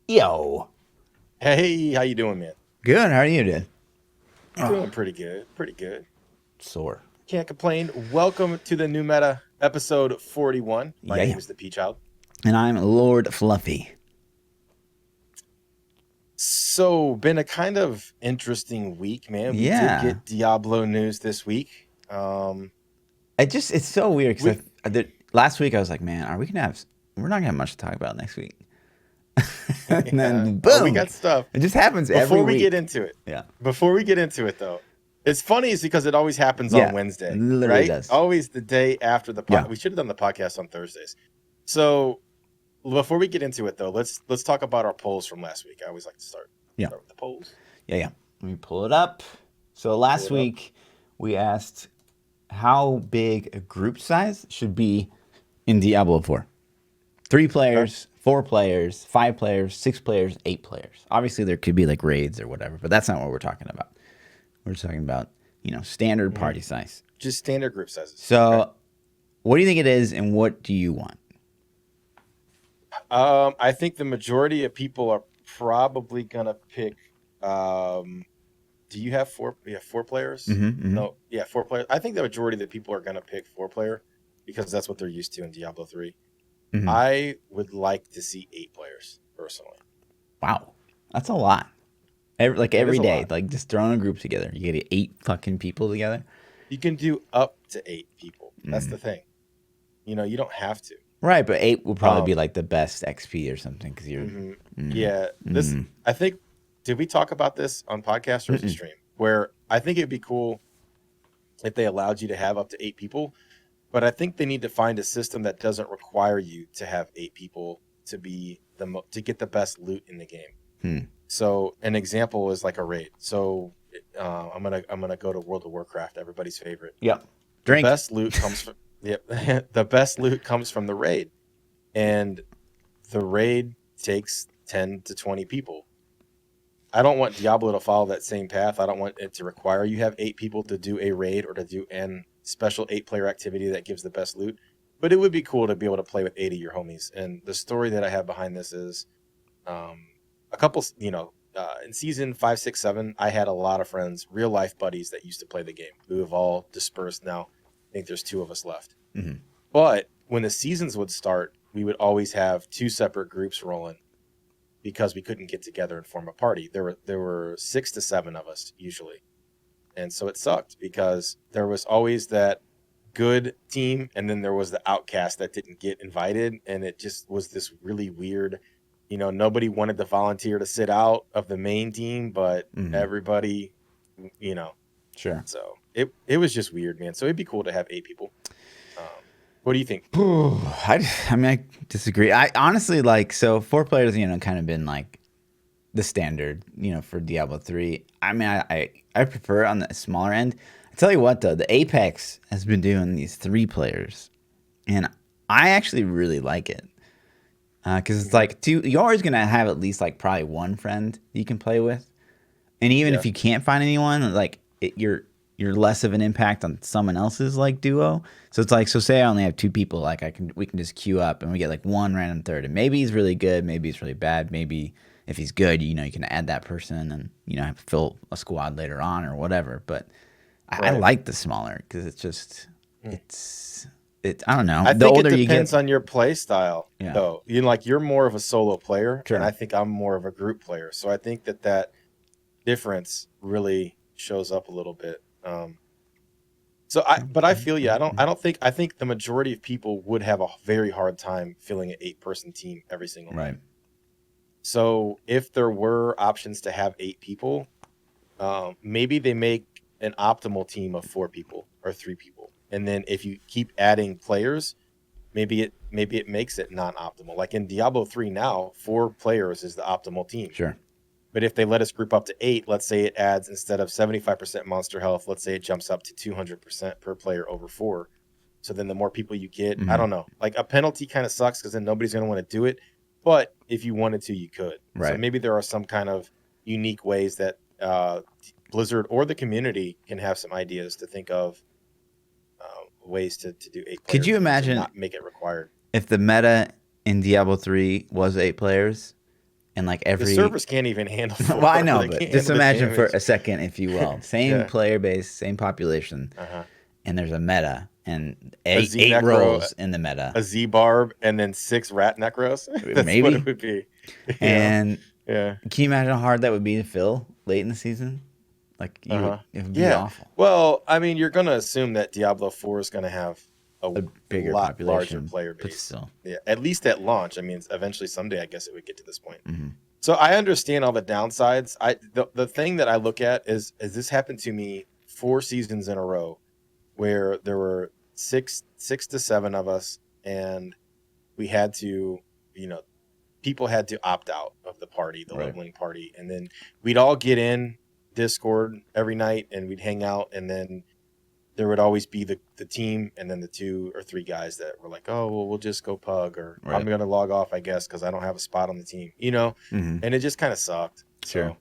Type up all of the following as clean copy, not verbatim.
Yo. Hey, how you doing, man? Good. How are you doing? Oh, Doing pretty good. Pretty good. sore. Can't complain. Welcome to the new meta, episode 41. My Yeah, name yeah. is ThaPChild. And I'm Lord Fluffy. So, been a kind of interesting week, man. We did Yeah. get Diablo news this week. It's so weird because We last week I was like, man, we're not going to have much to talk about next week. And yeah. then Oh, we boom. got stuff. It just happens every Before we get week. into it, Yeah. though, it's funny is because it always happens on Yeah. It Wednesday, literally right? does. Always the day after the Yeah. pod. We should have done the podcast on Thursdays. So before we get into it, though, let's talk about our polls from last week. I always like to Yeah. start with the polls. Yeah, yeah. Let me pull it up. So Pull last it up. week we asked how big a group size should be in Diablo 4. 3 Okay. players, 4 players, 5 players, 6 players, 8 players. Obviously, there could be like raids or whatever, but that's not what we're talking about. We're talking about, standard Hmm. party size. Just standard group sizes. Okay. So, what do you think it is, and what do you want? I think the majority of people are probably gonna pick. Um, do you have four? Yeah, four players. Mm-hmm. No, yeah, four players. I think the majority of the people are gonna pick four player because that's what they're used to in Diablo 3. Mm-hmm. I would like to see 8 players personally. Wow, that's a lot. It is Every a day, lot. like just throwing a group together. You get 8 fucking people together. You can do up to 8 people. That's Mm. the thing. You don't have to. Right, but 8 will probably be Um, like the best XP or something because you're. hmm Mm, Yeah, this mm, I think. Did we talk about this on podcast or as a mm-mm. stream? Where I think it'd be cool if they allowed you to have up to 8 people, but I think they need to find a system that doesn't require you to have 8 people to be to get the best loot in the game. Hmm. So an example is like a raid. So I'm gonna go to World of Warcraft, everybody's favorite. Yep. The Drink. best loot comes from the best loot comes from the raid, and the raid takes 10 to 20 people. I don't want Diablo to follow that same path. I don't want it to require you have 8 people to do a raid or to do an special 8 player activity that gives the best loot. But it would be cool to be able to play with 8 of your homies. And the story that I have behind this is a couple, in season 5, 6, 7, I had a lot of friends, real life buddies that used to play the game who have all dispersed now. I think there's 2 of us left. Mm-hmm. But when the seasons would start, we would always have 2 separate groups rolling because we couldn't get together and form a party. There were 6 to 7 of us usually, and so it sucked because there was always that good team, and then there was the outcast that didn't get invited, and it just was this really weird. Nobody wanted to volunteer to sit out of the main team, but Mm-hmm. everybody, you know. Sure. So it was just weird, man. So it'd be cool to have 8 people. Um, what do you think? I mean, I disagree. I honestly like, so 4 players, kind of been like the standard, for Diablo 3. I mean, I prefer on the smaller end. I tell you what, though, the Apex has been doing these 3 players, and I actually really like it. Because it's like, you're always going to have at least like probably one friend you can play with. And even Yeah. if you can't find anyone, like you're less of an impact on someone else's like duo. So it's like, so say I only have 2 people, like we can just queue up and we get like one random third, and maybe he's really good, maybe he's really bad, maybe if he's good, you can add that person and have fill a squad later on or whatever. But I Right. like the smaller because it's just Hmm. it's I don't know. I The think it older you depends get, on your play style, yeah, though. You're more of a solo player, and sure. I think I'm more of a group player. So I think that difference really shows up a little bit. But I feel you. I think the majority of people would have a very hard time filling an 8 person team every single night. Right. So if there were options to have 8 people, maybe they make an optimal team of 4 people or 3 people, and then if you keep adding players, maybe it makes it non-optimal. Like in Diablo 3 now, 4 players is the optimal team. Sure. But if they let us group up to 8, let's say it adds, instead of 75% monster health, let's say it jumps up to 200% per player over 4. So then the more people you get, I Mm-hmm. don't know. Like a penalty kind of sucks because then nobody's going to want to do it. But if you wanted to, you could. So Right. maybe there are some kind of unique ways that Blizzard or the community can have some ideas to think of ways to do 8 Could player you teams and imagine not make it required. if the meta in Diablo 3 was 8 players and like The every servers can't even handle well, I 4. know, They but can't just handle the imagine for damage. a second, if you will, same Yeah. player base, same population, Uh-huh. and there's a meta and A eight Z eight Necro, roles in the meta, a Z Barb, and then 6 Rat Necros. That's what it maybe. would be. You know? And Yeah. can you imagine how hard that would be to fill late in the season? Like Uh-huh. it would be Yeah. awful. Well, I mean, you're gonna assume that Diablo 4 is gonna have a A bigger lot larger population, player but base. still. Yeah. At least at launch. I mean, eventually someday I guess it would get to this point. Hmm. So I understand all the downsides. The thing that I look at is this happened to me 4 seasons in a row where there were six to seven of us, and we had to, you know, people had to opt out of the party, the Right. leveling party, and then we'd all get in Discord every night and we'd hang out, and then there would always be the team and then the 2 or 3 guys that were like, oh well, we'll just go pug, or Right. I'm gonna log off, I guess, because I don't have a spot on the team, you know. Hmm. And it just kind of sucked. Sure. So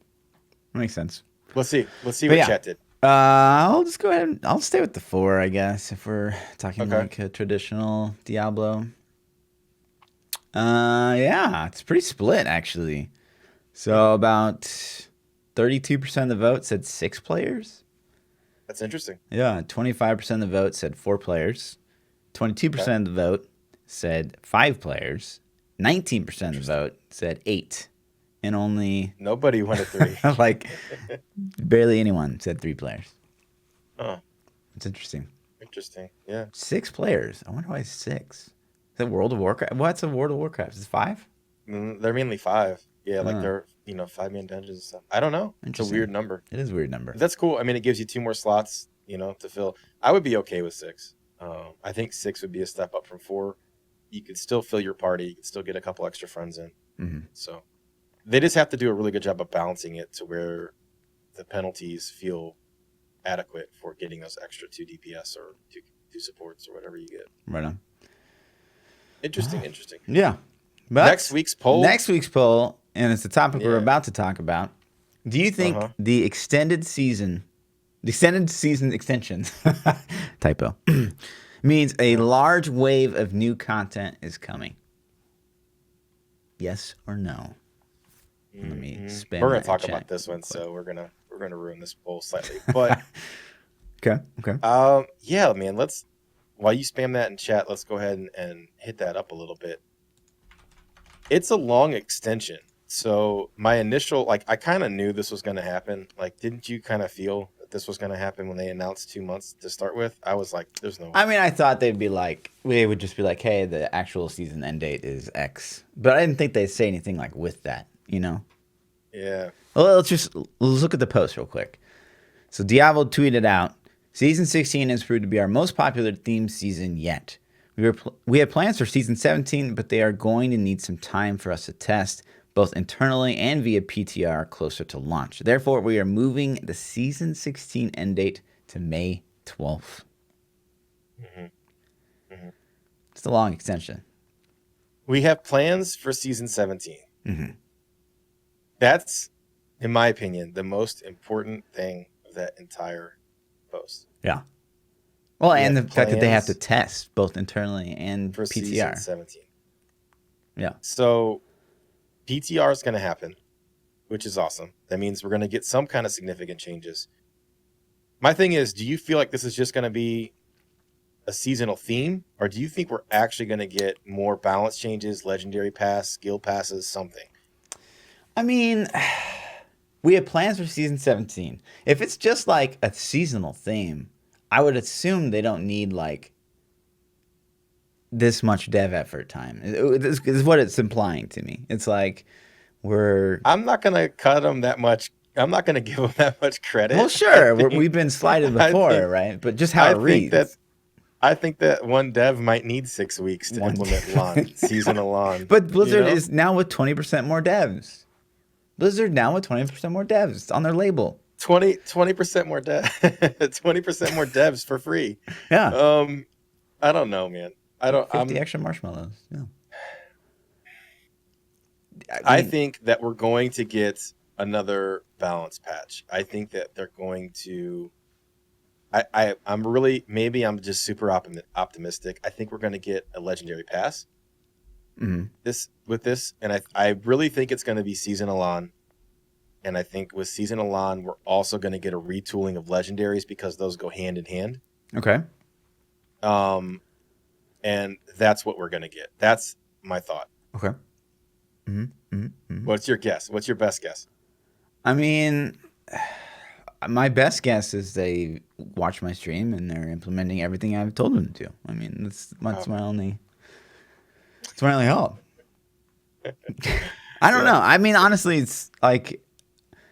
That makes sense. let's see But what yeah. Chet did. I'll just go ahead and I'll stay with the 4, I guess, if we're talking Okay. like a traditional Diablo. Yeah, it's pretty split actually. So about 32% of the vote said 6 players. That's interesting. Yeah, 25% of the vote said 4 players. 22% of the vote said 5 players. 19% of the vote said 8. And only Nobody went at 3. like barely anyone said 3 players. Oh, It's interesting. interesting. Yeah. 6 players. I wonder why 6. Is it World of Warcraft? What's a World of Warcraft? Is it 5? They're mainly 5. Yeah, like Oh. they're 5-man dungeons and stuff. I don't know. It's a Interesting. weird number. It is a weird number. That's cool. I mean, it gives you 2 more slots, to fill. I would be okay with 6. I think 6 would be a step up from 4. You could still fill your party. You could still get a couple extra friends in. Mm-hmm. So they just have to do a really good job of balancing it to where the penalties feel adequate for getting those extra 2 DPS or 2 supports or whatever you get. Right on. Interesting. Yeah. But Next week's poll. And it's the topic we're Yeah. about to talk about. Do you think Uh-huh. the extended season extension typo means a large wave of new content is coming? Yes or no? Let me spam. We're that gonna talk chat about this real one, quick. so we're gonna ruin this poll slightly. But Okay. yeah, man. While you spam that in chat, let's go ahead and hit that up a little bit. It's a long extension. So my initial, I kind of knew this was going to happen. Like, didn't you kind of feel that this was going to happen when they announced 2 months to start with? I was like, there's no way. I mean, I thought they would just be like, hey, the actual season end date is X. But I didn't think they'd say anything like with that, Yeah. Well, let's look at the post real quick. So Diablo tweeted out, Season 16 has proved to be our most popular theme season yet. We had plans for Season 17, but they are going to need some time for us to test, both internally and via PTR closer to launch. Therefore, we are moving the Season 16 end date to May 12th. It's a long extension. We have plans for Season 17. Mm-hmm. That's, in my opinion, the most important thing of that entire post. Yeah. Well, We and the have fact that they have to plans test both internally and for PTR. Season 17. Yeah. So PTR is going to happen, which is awesome. That means we're going to get some kind of significant changes. My thing is, do you feel like this is just going to be a seasonal theme, or do you think we're actually going to get more balance changes, legendary pass, skill passes, something? I mean, we have plans for Season 17. If it's just like a seasonal theme, I would assume they don't need like this much dev effort time. This is what it's implying to me. It's like I'm not going to cut them that much. I'm not going to give them that much credit. Well, sure, we've been slighted before, right? But just how it reads. I think that one dev might need 6 weeks to implement LAN, seasonal LAN. But Blizzard is now with 20% more devs. Blizzard now with 20% more devs on their label. 20% more 20% more devs for free. Yeah. I don't know, man. 50 extra marshmallows. Yeah. I think that we're going to get another balance patch. I think that they're going to. I'm really, maybe I'm just super optimistic. I think we're going to get a legendary pass. this, and I really think it's going to be Season Elan. And I think with Season Elan, we're also going to get a retooling of legendaries because those go hand in hand. Okay. And that's what we're going to get. That's my thought. Okay. What's your guess? What's your best guess? I mean, my best guess is they watch my stream and they're implementing everything I've told them to. I mean, that's my only hope. I don't know. I mean, honestly, it's like,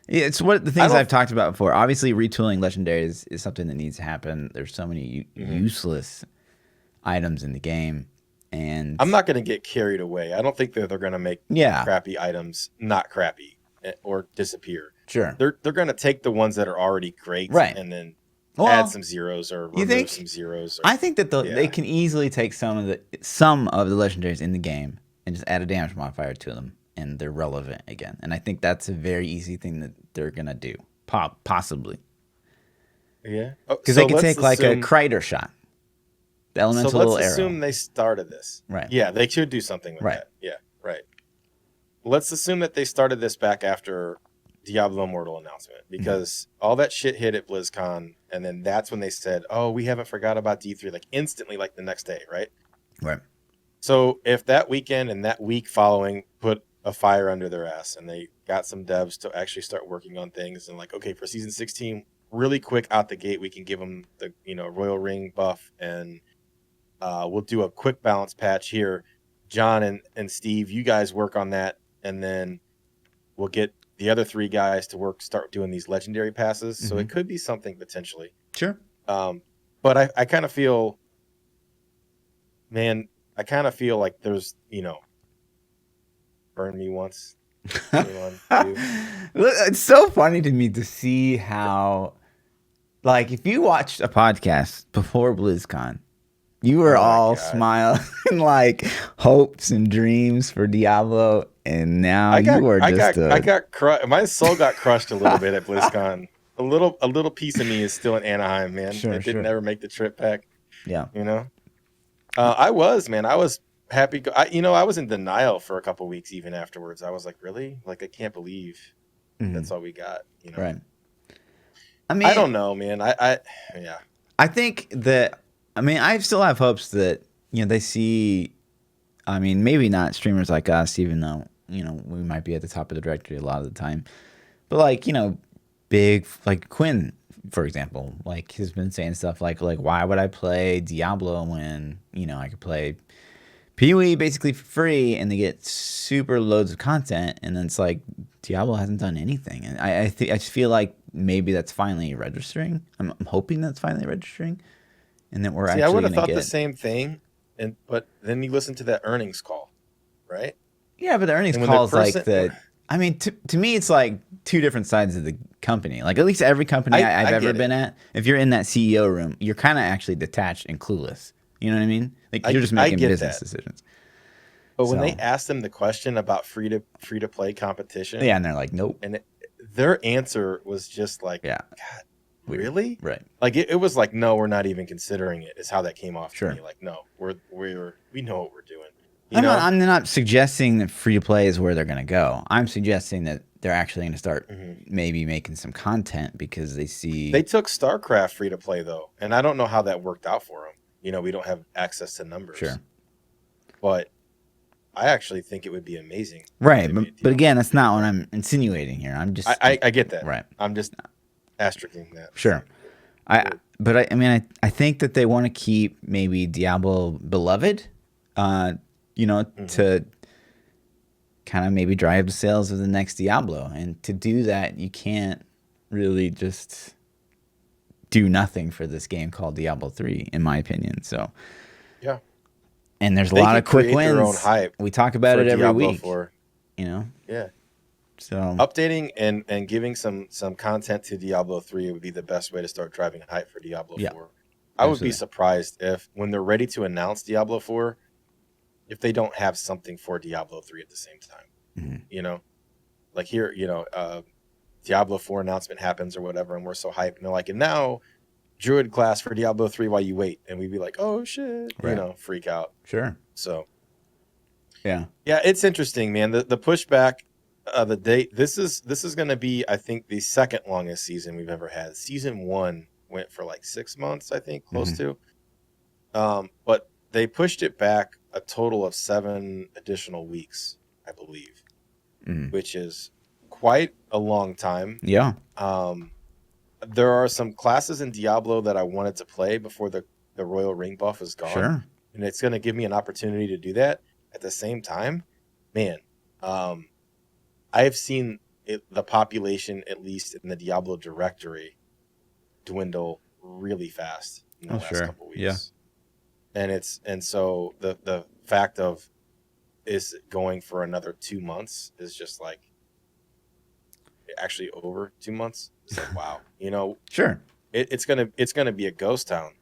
it's what the things I've talked about before. Obviously, retooling legendaries is something that needs to happen. There's so many useless items in the game, and I'm not going to get carried away. I don't think that they're going to make crappy items not crappy or disappear. Sure, they're going to take the ones that are already great, right, and then add some zeros or remove some zeros. I think that they can easily take some of the legendaries in the game and just add a damage modifier to them, and they're relevant again. And I think that's a very easy thing that they're gonna do, possibly. Yeah, because they can take like a Kreider shot, the elemental little arrow. Let's assume they started this. Right. Yeah, they should do something with that. Yeah, right. Let's assume that they started this back after Diablo Immortal announcement, because all that shit hit at BlizzCon, and then that's when they said, "Oh, we haven't forgot about D3," like instantly, like the next day, right? Right. So if that weekend and that week following put a fire under their ass, and they got some devs to actually start working on things, and like, okay, for season 16, really quick out the gate, we can give them the Royal Ring buff, and we'll do a quick balance patch here. John and Steve, you guys work on that, and then we'll get the other 3 guys to start doing these legendary passes. So it could be something potentially. Sure. But I kind of feel, man, like there's, burn me once. It's so funny to me to see how, like, if you watched a podcast before BlizzCon, you were all smiling like hopes and dreams for Diablo, and now I got crushed. My soul got crushed a little bit at BlizzCon. A little piece of me is still in Anaheim, man. It didn't ever make the trip back. Yeah, I was happy. I was in denial for a couple weeks even afterwards. I was like, really? Like, I can't believe that's all we got. Right. I mean, I don't know, man. I think that. I mean, I still have hopes that, they see, I mean, maybe not streamers like us, even though, we might be at the top of the directory a lot of the time. But, like, big, like Quinn, for example, like, has been saying stuff like why would I play Diablo when, I could play PoE basically for free and they get super loads of content. And then it's like, Diablo hasn't done anything. And I just feel like maybe that's finally registering. I'm hoping that's finally registering. And then we're actually. I would have thought the same thing, but then you listen to that earnings call, right? Yeah, but the earnings call is like the. I mean, to me, it's like 2 different sides of the company. Like, at least every company I've ever been at, if you're in that CEO room, you're kind of actually detached and clueless. You know what I mean? Like, you're just making business decisions. But when they asked them the question about free to play competition, and they're like, nope, and their answer was just like, God. Weird. Really? Right. Like it was like, no, we're not even considering it. Is how that came off to me. Like, no, we know what we're doing. I'm not suggesting that free to play is where they're going to go. I'm suggesting that they're actually going to start maybe making some content because they see they took StarCraft free to play though, and I don't know how that worked out for them. We don't have access to numbers. Sure. But I actually think it would be amazing. Right, but again, that's not what I'm insinuating here. I'm just I get that. Right. I'm just asterisking that. Sure. I think that they want to keep maybe Diablo beloved, to kind of maybe drive the sales of the next Diablo. And to do that, you can't really just do nothing for this game called Diablo 3, in my opinion. So yeah. And there's a lot of quick wins. Their own hype we talk about it every Diablo week. 4. Yeah. So updating and giving some content to Diablo 3 would be the best way to start driving hype for Diablo 4. I would be surprised if when they're ready to announce Diablo 4, if they don't have something for Diablo 3 at the same time. Like here, Diablo 4 announcement happens or whatever, and we're so hyped, and they're like, and now Druid class for Diablo 3 while you wait, and we'd be like, oh shit, freak out. Sure. So Yeah, it's interesting, man. The pushback, the date. This is going to be, I think, the second longest season we've ever had. Season 1 went for like 6 months, I think, close Mm-hmm. to. But they pushed it back a total of 7 additional weeks, I believe, Mm-hmm. which is quite a long time. Yeah. There are some classes in Diablo that I wanted to play before the Royal Ring buff is gone, Sure. and it's going to give me an opportunity to do that. At the same time, man, I have seen the population, at least in the Diablo directory, dwindle really fast in the Oh, last sure. couple Yeah. weeks. And so the fact of is going for another 2 months is just like actually over 2 months. It's like, wow, Sure. it's gonna be a ghost town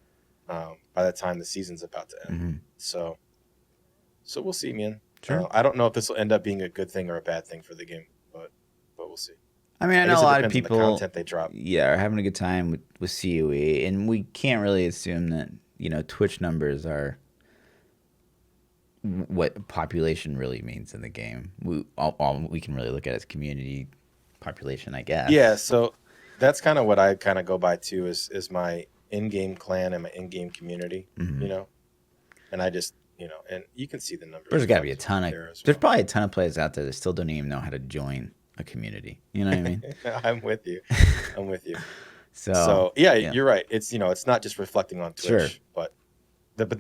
by the time the season's about to end. Mm-hmm. So we'll see, man. Sure. I don't know if this will end up being a good thing or a bad thing for the game, but we'll see. I mean, I I know guess a it lot of depends on the people, content they drop. yeah, are having a good time with COE, and we can't really assume that, Twitch numbers are what population really means in the game. All we can really look at is community population, I Yeah, guess. so that's kind of what I kind of go by too is my in-game clan and my in-game community, Mm-hmm. and I just, and you can see the numbers There's got to be a reflected ton of, there as there's well. probably a ton of players out there that still don't even know how to join a community. You know what I mean? I'm with you. I'm with you. So, So yeah, yeah, you're right. It's not just reflecting on sure, Twitch, but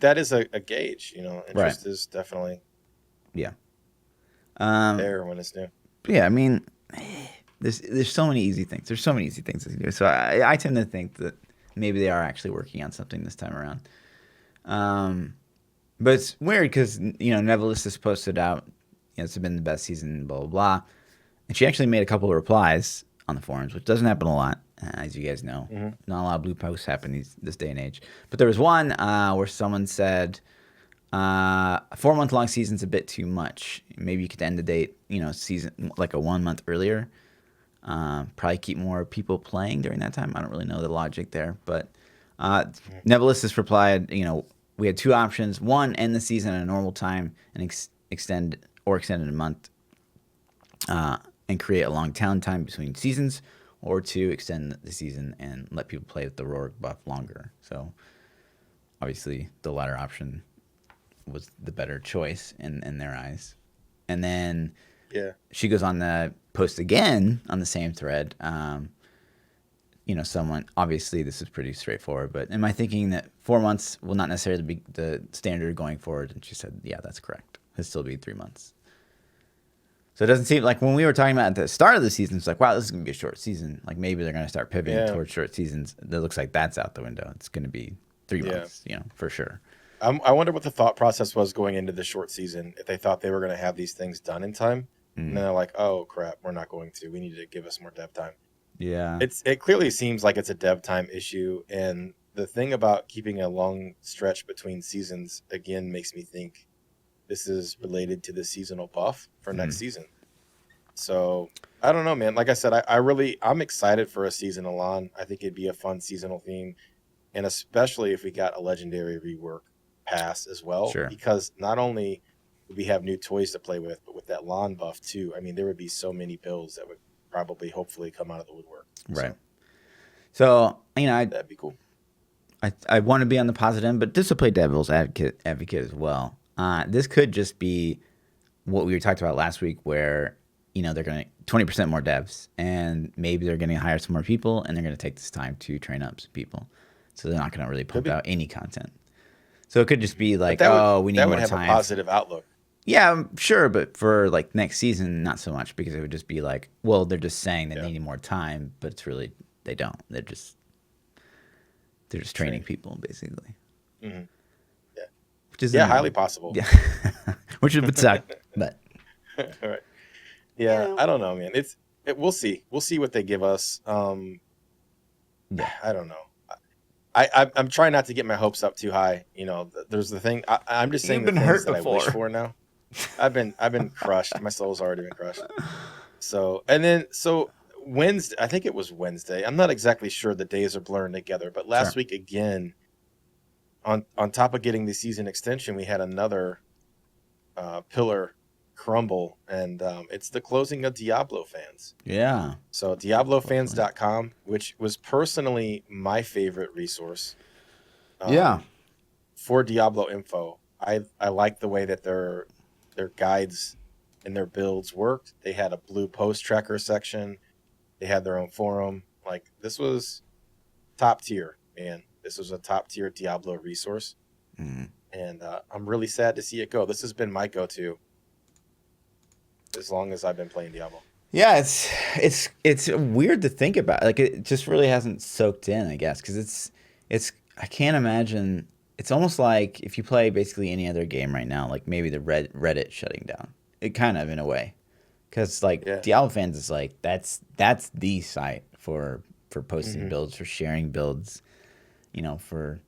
that is a gauge. right, Interest is definitely yeah. Um, there when it's new. yeah, I mean, there's so many easy things. There's so many easy things to do. So I tend to think that maybe they are actually working on something this time around. But it's weird because Nevelis has posted out, it's been the best season, blah blah blah, and she actually made a couple of replies on the forums, which doesn't happen a lot, as you guys know. Mm-hmm. Not a lot of blue posts happen this day and age. But there was one where someone said, a 4-month long season's a bit too much. Maybe you could end the date, season like a 1 month earlier. Probably keep more people playing during that time. I don't really know the logic there, but Nevelis has replied, we had 2 options: one, end the season at a normal time and extend it a month, and create a long downtime between seasons, or 2, extend the season and let people play with the Roar buff longer. So obviously the latter option was the better choice in their eyes. And then Yeah. she goes on the post again on the same thread. Someone, obviously this is pretty straightforward, but am I thinking that 4 months will not necessarily be the standard going forward? And she said, yeah, that's correct. It'll still be 3 months. So it doesn't seem like when we were talking about at the start of the season, it's like, wow, this is going to be a short season. Like maybe they're going to start pivoting Yeah. towards short seasons. It looks like that's out the window. It's going to be 3 Yeah. months, for sure. I wonder what the thought process was going into the short season. If they thought they were going to have these things done in time, and then they're like, "Oh crap, we're not going to. We need to give us more dev time." Yeah. It clearly seems like it's a dev time issue, and the thing about keeping a long stretch between seasons again makes me think this is related to the seasonal buff for next season. So I don't know, man. Like I said, I'm excited for a season Alon. I think it'd be a fun seasonal theme, and especially if we got a legendary rework pass as well, Sure. because not only would we have new toys to play with, but with that lawn buff too. I mean, there would be so many builds that would probably, hopefully, come out of the woodwork. Right. So That'd be cool. I want to be on the positive end, but just to play devil's advocate as well. This could just be what we talked about last week, where they're going to 20% more devs, and maybe they're going to hire some more people, and they're going to take this time to train up some people, so they're not going to really pump out any content. So it could just be like, we need more time. That would have a positive outlook. Yeah, sure, but for like next season, not so much, because it would just be like, well, they're just saying they need more time, but it's really they don't. They're just training people basically. Mm-hmm. Yeah, which is highly possible. Yeah, which would suck, but all right. Yeah, I don't know, man. We'll see. We'll see what they give us. I don't know. I'm trying not to get my hopes up too high. There's the thing. I'm just saying the things that I wish for now. I've been crushed. My soul's already been crushed. So Wednesday, I think it was Wednesday. I'm not exactly sure. The days are blurring together. But last week again, on top of getting the season extension, we had another pillar crumble, and it's the closing of Diablo fans. Yeah. So Unfortunately. DiabloFans.com, which was personally my favorite resource Yeah. for Diablo info. I like the way that their guides and their builds worked. They had a blue post tracker section. They had their own forum. Like, this was top tier, man. This was a top tier Diablo resource, Mm. and I'm really sad to see it go. This has been my go-to as long as I've been playing Diablo. Yeah, it's weird to think about. Like it just really hasn't soaked in, I guess, because it's I can't imagine. It's almost like if you play basically any other game right now, like maybe the Reddit shutting down. It kind of in a way, because like Yeah. Diablo fans is like that's the site for posting Hmm. builds, for sharing builds, for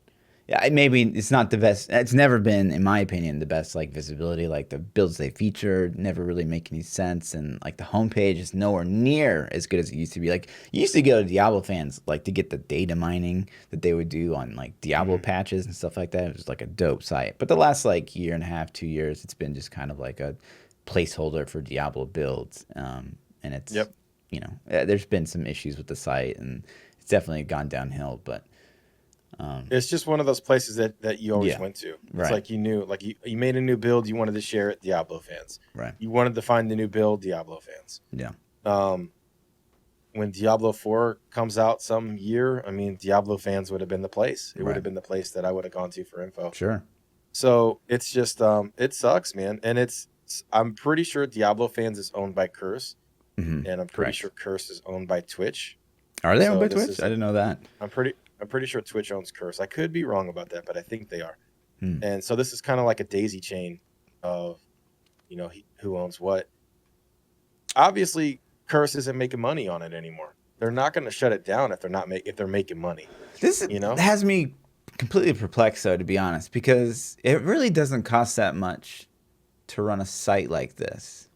yeah, maybe it's not the best. It's never been, in my opinion, the best like visibility. Like the builds they feature never really make any sense, and like the homepage is nowhere near as good as it used to be. Like you used to go to Diablo fans like to get the data mining that they would do on like Diablo Hmm. patches and stuff like that. It was like a dope site. But the last like year and a half, 2 years, it's been just kind of like a placeholder for Diablo builds, and it's Yep. there's been some issues with the site, and it's definitely gone downhill. But It's just one of those places that you always yeah, went to. It's right, like you knew, like you made a new build, you wanted to share it, Diablo fans. right, You wanted to find the new build, Diablo fans. yeah. Um, when Diablo 4 comes out some year, I mean, Diablo fans would have been the place. It would Right. have been the place that I would have gone to for info. Sure. So it's just, it sucks, man. And I'm pretty sure Diablo fans is owned by Curse, Hmm. and I'm pretty Correct. sure Curse is owned by Twitch. Are they on So by this Twitch? I isn't. didn't know that. I'm pretty sure Twitch owns Curse. I could be wrong about that, but I think they are. Hmm. And so this is kind of like a daisy chain of, who owns what. Obviously, Curse isn't making money on it anymore. They're not going to shut it down if they're making money. This You know? has me completely perplexed, though, to be honest, because it really doesn't cost that much to run a site like this.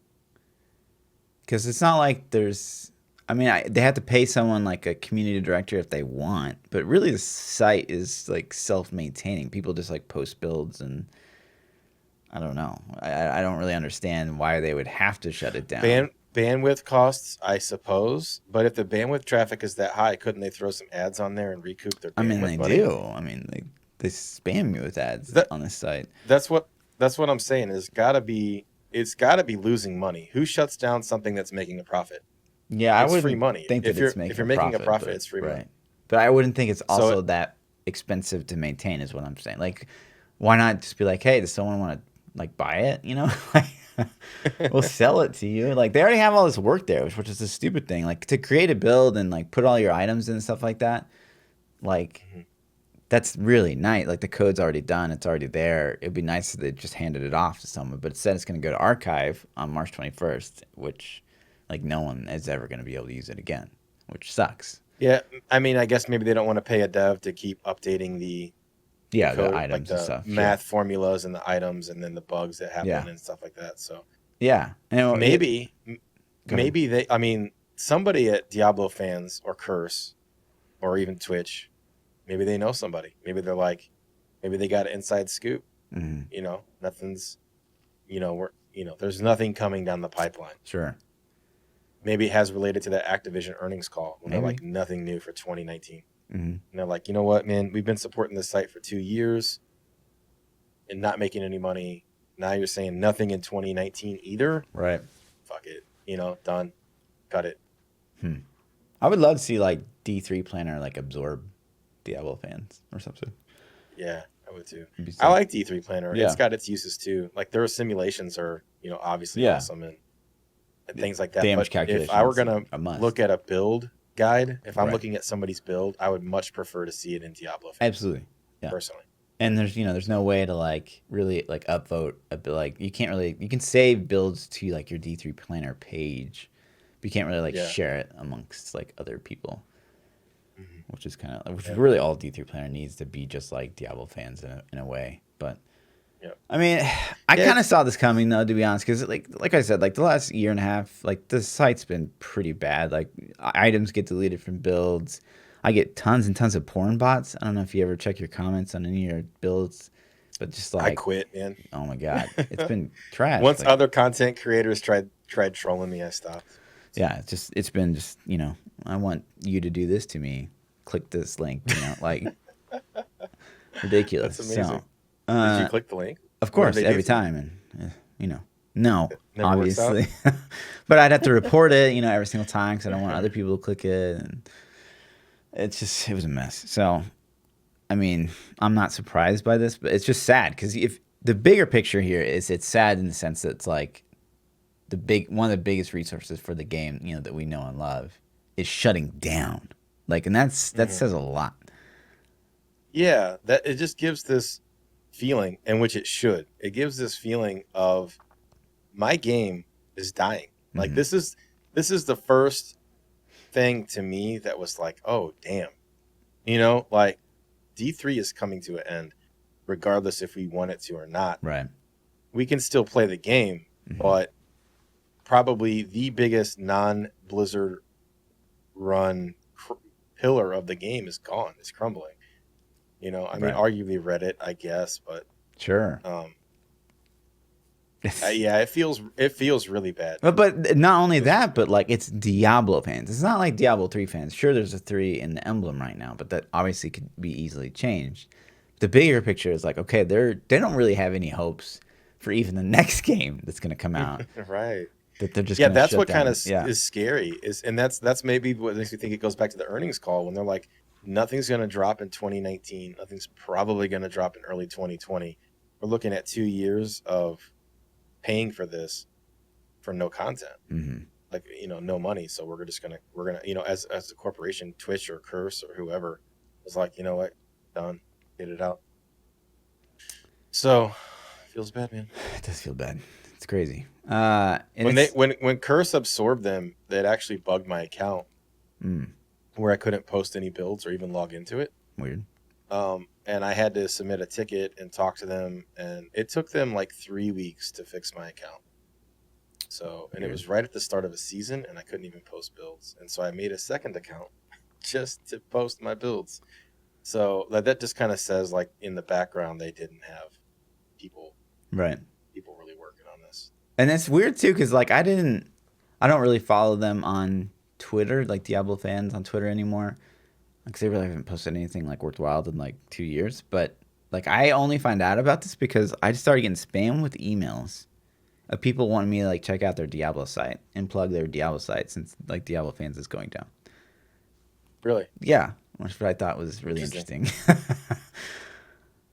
Because it's not like there's. I mean, they have to pay someone like a community director if they want, but really the site is like self-maintaining. People just like post builds, and I don't know. I don't really understand why they would have to shut it down. Bandwidth costs, I suppose, but if the bandwidth traffic is that high, couldn't they throw some ads on there and recoup their I mean, bandwidth they money? do. I mean, they spam me with ads That on this site. that's what I'm saying. It's got to be losing money. Who shuts down something that's making a profit? Yeah, I It's free wouldn't money. think that If it's you're if making you're a making a profit, profit, but it's free money. right. But I wouldn't think it's So also that expensive to maintain, is what I'm saying. Like, why not just be like, hey, does someone want to like buy it? We'll sell it to you. Like, they already have all this work there, which is a stupid thing. Like, to create a build and like put all your items in and stuff like that. Like, Mhm. that's really nice. Like, the code's already done. It's already there. It'd be nice if they just handed it off to someone. But instead, it's going to go to archive on March 21st, which like no one is ever going to be able to use it again, which sucks. Yeah, I mean, I guess maybe they don't want to pay a dev to keep updating the Yeah, the code, like items and the stuff. Sure. math formulas and the items, and then the bugs that Yeah. happen and stuff like that. So Yeah. maybe, Go ahead. maybe I mean, somebody at Diablo fans or Curse or even Twitch, maybe they know somebody. Maybe they got an inside scoop. Hmm. Nothing's, there's nothing coming down the pipeline. Sure. Maybe it has related to that Activision earnings call when they're Maybe. like nothing new for 2019. Hmm. And they're like, you know what, man, we've been supporting this site for 2 years and not making any money. Now you're saying nothing in 2019 either. Right. Fuck it. Done. Cut it. Hmm. I would love to see like D3 Planner like absorb Diablo fans or something. Yeah, I would too. It'd be I sick. like D3 Planner. Yeah. It's got its uses too. Like their simulations are, obviously Yeah. awesome and things like that. Damage But if I were calculations gonna a must. look at a build guide, if I'm Right. looking at somebody's build, I would much prefer to see it in Diablo Fans, Absolutely. Yeah. personally. And there's no way to like really like upvote a bit. Like you can't really, you can save builds to like your D3 Planner page, but you can't really like Yeah. share it amongst like other people, Mhm. which is Yeah. really all D3 Planner needs to be, just like Diablo fans in a way. But Yeah. I mean, I Yeah. kind of saw this coming though, to be honest, because like I said, like the last year and a half, like the site's been pretty bad. Like items get deleted from builds. I get tons and tons of porn bots. I don't know if you ever check your comments on any of your builds. But just I like, quit, man. oh my god, it's been trash. Once Like, other content creators tried trolling me, I stopped. So. yeah, it's been just, I want you to do this to me. Click this link, like That's ridiculous. So, amazing. Did you uh, click the link? of What did course, they do every to you? time, and no, Never works out. obviously, but I'd have to report it, every single time because I don't want other people to click it, and it was a mess. So, I mean, I'm not surprised by this, but it's just sad because if the bigger picture here is, it's sad in the sense that it's like one of the biggest resources for the game, that we know and love, is shutting down. Like, and that Hmm. says a lot. Yeah, that it just gives this feeling, in which it should. It gives this feeling of my game is dying. Like Hmm. this is the first thing to me that was like, oh damn, like D3 is coming to an end, regardless if we want it to or not. Right. We can still play the game, Hmm. but probably the biggest non-Blizzard run pillar of the game is gone. It's crumbling. I mean, Right. arguably Reddit, I guess, but Sure. um, yeah, it feels really bad. But not only Feels really that, bad. but like, it's Diablo fans. It's not like Diablo 3 fans. Sure, there's a 3 in the emblem right now, but that obviously could be easily changed. The bigger picture is like, okay, they don't really have any hopes for even the next game that's going to come out, Right. that they're just Yeah, going to that's shut what kind of down. Yeah. is scary and that's maybe what makes me think it goes back to the earnings call when they're like, nothing's going to drop in 2019. Nothing's probably going to drop in early 2020. We're looking at 2 years of paying for this for no content, Hmm. like no money. So we're gonna as a corporation, Twitch or Curse or whoever was like, you know what, done, get it out. So feels bad, man. It does feel bad. It's crazy. And When they it's when Curse absorbed them, that actually bugged my account mm, where I couldn't post any builds or even log into it. weird. And I had to submit a ticket and talk to them, and it took them like 3 weeks to fix my account. So, and it Weird. was right at the start of a season, and I couldn't even post builds, and so I made a second account just to post my builds. So that just kind of says, like, in the background they didn't have people Right. people really working on this. And it's weird too, because like, I don't really follow them on Twitter, like Diablo fans on Twitter anymore, because they really haven't posted anything like worthwhile in like 2 years. But like, I only find out about this because I just started getting spam with emails of people wanting me to like check out their Diablo site and plug their Diablo site, since like Diablo fans is going down. Really Yeah, which I thought was really interesting.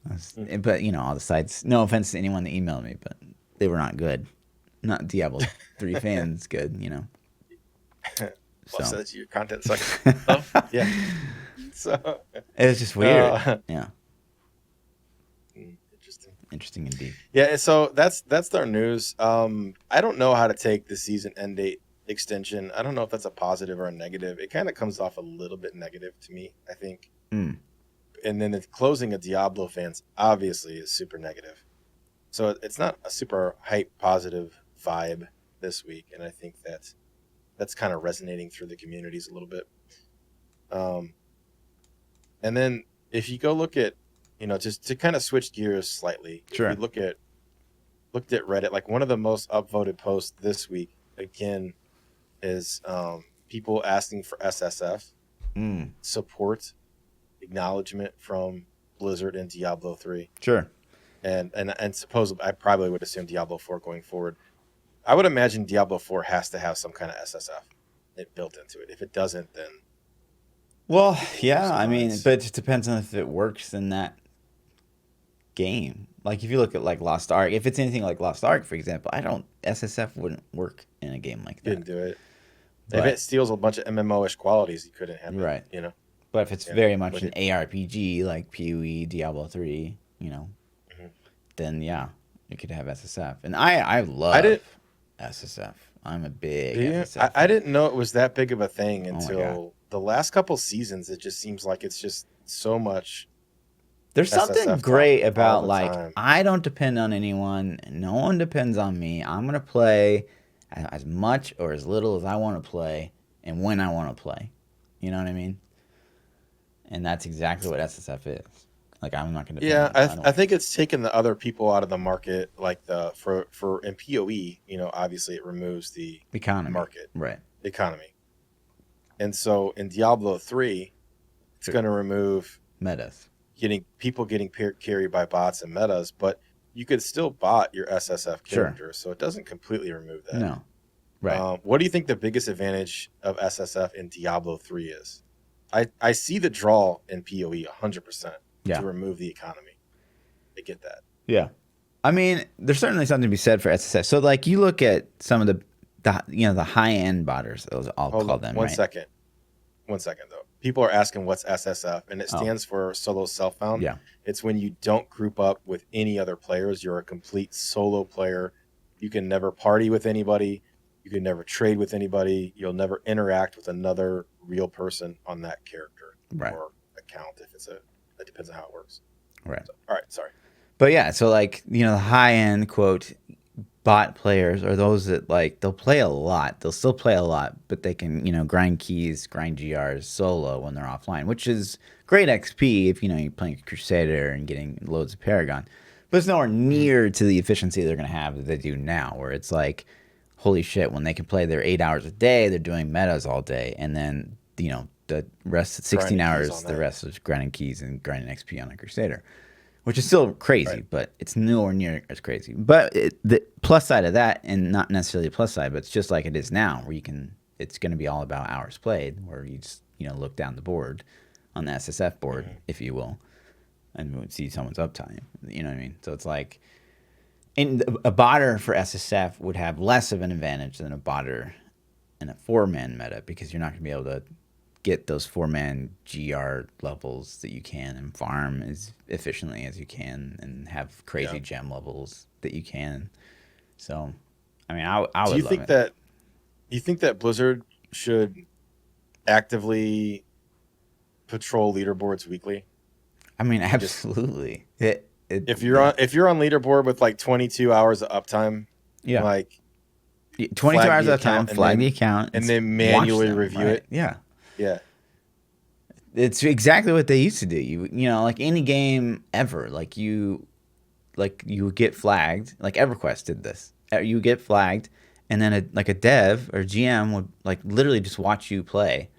interesting. Hmm. But all the sites. No offense to anyone that emailed me, but they were not good. Not Diablo 3 fans good. Well, So so that's your content sucks. Oh yeah. So it was just weird. uh, Yeah, interesting. interesting indeed. Yeah, so that's their news. I don't know how to take the season end date extension. I don't know if that's a positive or a negative. It kind of comes off a little bit negative to me, I think. Mm, And then the closing of Diablo fans obviously is super negative. So it's not a super hype positive vibe this week, and I think that's kind of resonating through the communities a little bit. Um, and then if you go look at, just to kind of switch gears slightly, if we sure. looked at Reddit, like one of the most upvoted posts this week again is people asking for SSF Mm, support acknowledgement from Blizzard and Diablo 3. sure. And supposedly, I probably would assume Diablo 4 going forward. I would imagine Diablo 4 has to have some kind of SSF it built into it. If it doesn't, then Well, we'll lose yeah. some I mean, minds. but it just depends on if it works in that game. Like, if you look at like Lost Ark, if it's anything like Lost Ark, for example, I don't SSF wouldn't work in a game like that. Couldn't do it. If it But steals a bunch of MMO-ish qualities, you couldn't have you're it. right. You know, But if it's and very much with an it. ARPG like PoE, Diablo 3, Mhm. then yeah, you could have SSF. And I I love didn't. SSF. I'm a big Do you? SSF I fan. didn't know it was that big of a thing Oh my god. until the last couple seasons. It just seems like it's just so much There's something SSF talk great all about the like, time. I don't depend on anyone. No one depends on me. I'm going to play as much or as little as I want to play and when I want to play. You know what I mean? And that's exactly what SSF is. Like I'm not going to Yeah, depend on. I think it's taken the other people out of the market, like for in PoE, obviously it removes the Economy, market right? economy, and so in Diablo 3, it's Sure. going to remove Metas. getting carried by bots and metas, but you could still bot your SSF Sure. character, so it doesn't completely remove that. No. Right. What do you think the biggest advantage of SSF in Diablo 3 is? I see the draw in PoE 100% Yeah. to remove the economy. I get that. Yeah. I mean, there's certainly something to be said for SSF. So like you look at some of the the high end botters, those I'll Hold call on them, one right? second. 1 second though. People are asking what's SSF, and it Oh, stands for solo self found. yeah. It's when you don't group up with any other players. You're a complete solo player. You can never party with anybody. You can never trade with anybody. You'll never interact with another real person on that character Right. or account. If it's it depends on how it works. Right. So, all right, sorry. But yeah, so like, the high end quote bot players are those that like they'll play a lot. They'll still play a lot, but they can, grind keys, grind GRs solo when they're offline, which is great XP if you're playing Crusader and getting loads of Paragon. But it's nowhere near to the efficiency they're gonna have that they do now, where it's like, holy shit, when they can play their 8 hours a day, they're doing metas all day, and then the rest 16 hours, the rest is grinding keys and grinding XP on a Crusader, which is still crazy, Right. but it's nowhere near as crazy. But the plus side of that, and not necessarily a plus side, but it's just like it is now, where it's going to be all about hours played, where you just look down the board on the SSF board, if you will, and see someone's uptime. You know what I mean? So it's like, a botter for SSF would have less of an advantage than a botter in a 4-man meta, because you're not going to be able to get those 4-man GR levels that you can and farm as efficiently as you can and have crazy gem levels that you can. So, I mean, I would love it. Do you think that Blizzard should actively patrol leaderboards weekly? I mean, absolutely. If you're on leaderboard with like 22 hours of uptime, like 22 hours of time, flag the account, and then manually review it. Yeah. Yeah. It's exactly what they used to do. Like any game ever, like you would get flagged. Like EverQuest did this. You get flagged, and then a dev or GM would like literally just watch you play,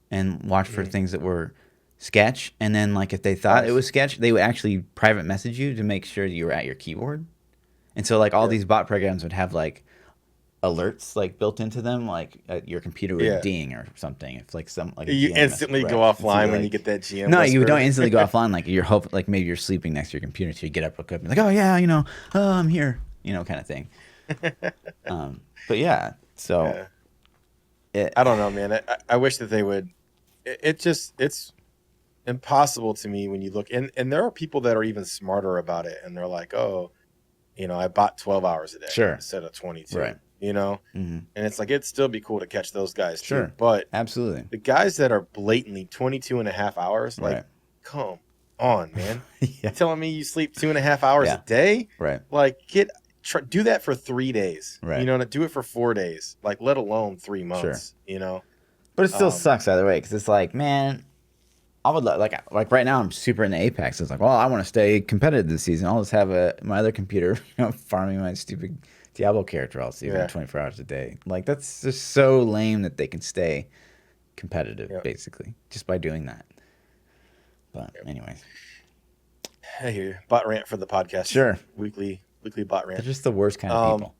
and watch for things that were sketch. And then like if they thought it was sketch, they would actually private message you to make sure you were at your keyboard. And so like all these bot programs would have like alerts like built into them, like your computer would ding or something. If like you instantly go offline when you get that GM. No, you don't instantly go offline. Like like maybe you're sleeping next to your computer, so you get up real quick and like, oh yeah, oh, I'm here, kind of thing. But yeah, so I don't know, man. I wish that they would. It's impossible to me when you look, and there are people that are even smarter about it, and they're like, oh, I bought 12 hours a day instead of 22. Right. And it's like, it'd still be cool to catch those guys too. Sure. But absolutely, the guys that are blatantly 22 and a half hours, like, come on, man. You're telling me you sleep 2.5 hours a day? Right. Like, do that for 3 days. Right. Do it for 4 days. Like, let alone 3 months. Sure. But it still sucks either way, because it's like, man, I would like right now I'm super into Apex. It's like, well, I want to stay competitive this season. I'll just have my other computer, farming my stupid Diablo character all season, 24 hours a day. Like that's just so lame that they can stay competitive basically just by doing that. But anyways, I hear you. Bot rant for the podcast. Sure. Weekly bot rant. They're just the worst kind of people.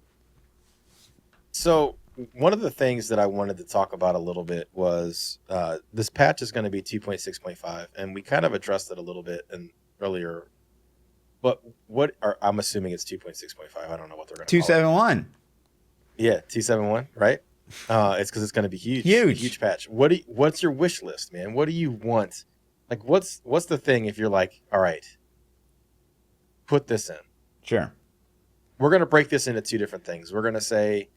So one of the things that I wanted to talk about a little bit was this patch is going to be 2.6.5, and we kind of addressed it a little bit earlier. But I'm assuming it's 2.6.5. I don't know what they're going to call it. 2.7.1. Yeah, 2.7.1, right? It's because it's going to be huge. Huge patch. What's your wish list, man? What do you want? Like, what's the thing if you're like, all right, put this in? Sure. We're going to break this into two different things. We're going to say,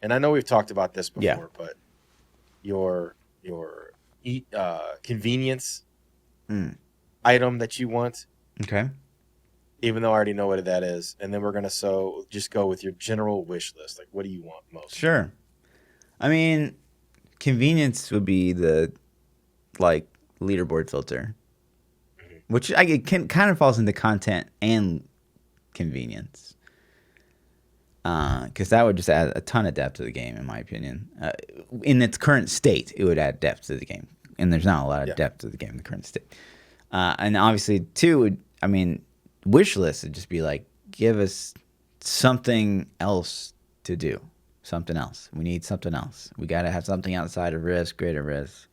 and I know we've talked about this before, but your convenience item that you want. Okay. Even though I already know what that is. And then we're going to just go with your general wish list. Like, what do you want most? Sure. I mean, convenience would be the, like, leaderboard filter. which it kind of falls into content and convenience. Because that would just add a ton of depth to the game, in my opinion. In its current state, it would add depth to the game, and there's not a lot of depth to the game in the current state. And obviously, too, wish list would just be like, give us something else to do, something else. We need something else. We got to have something outside of risk, greater risk,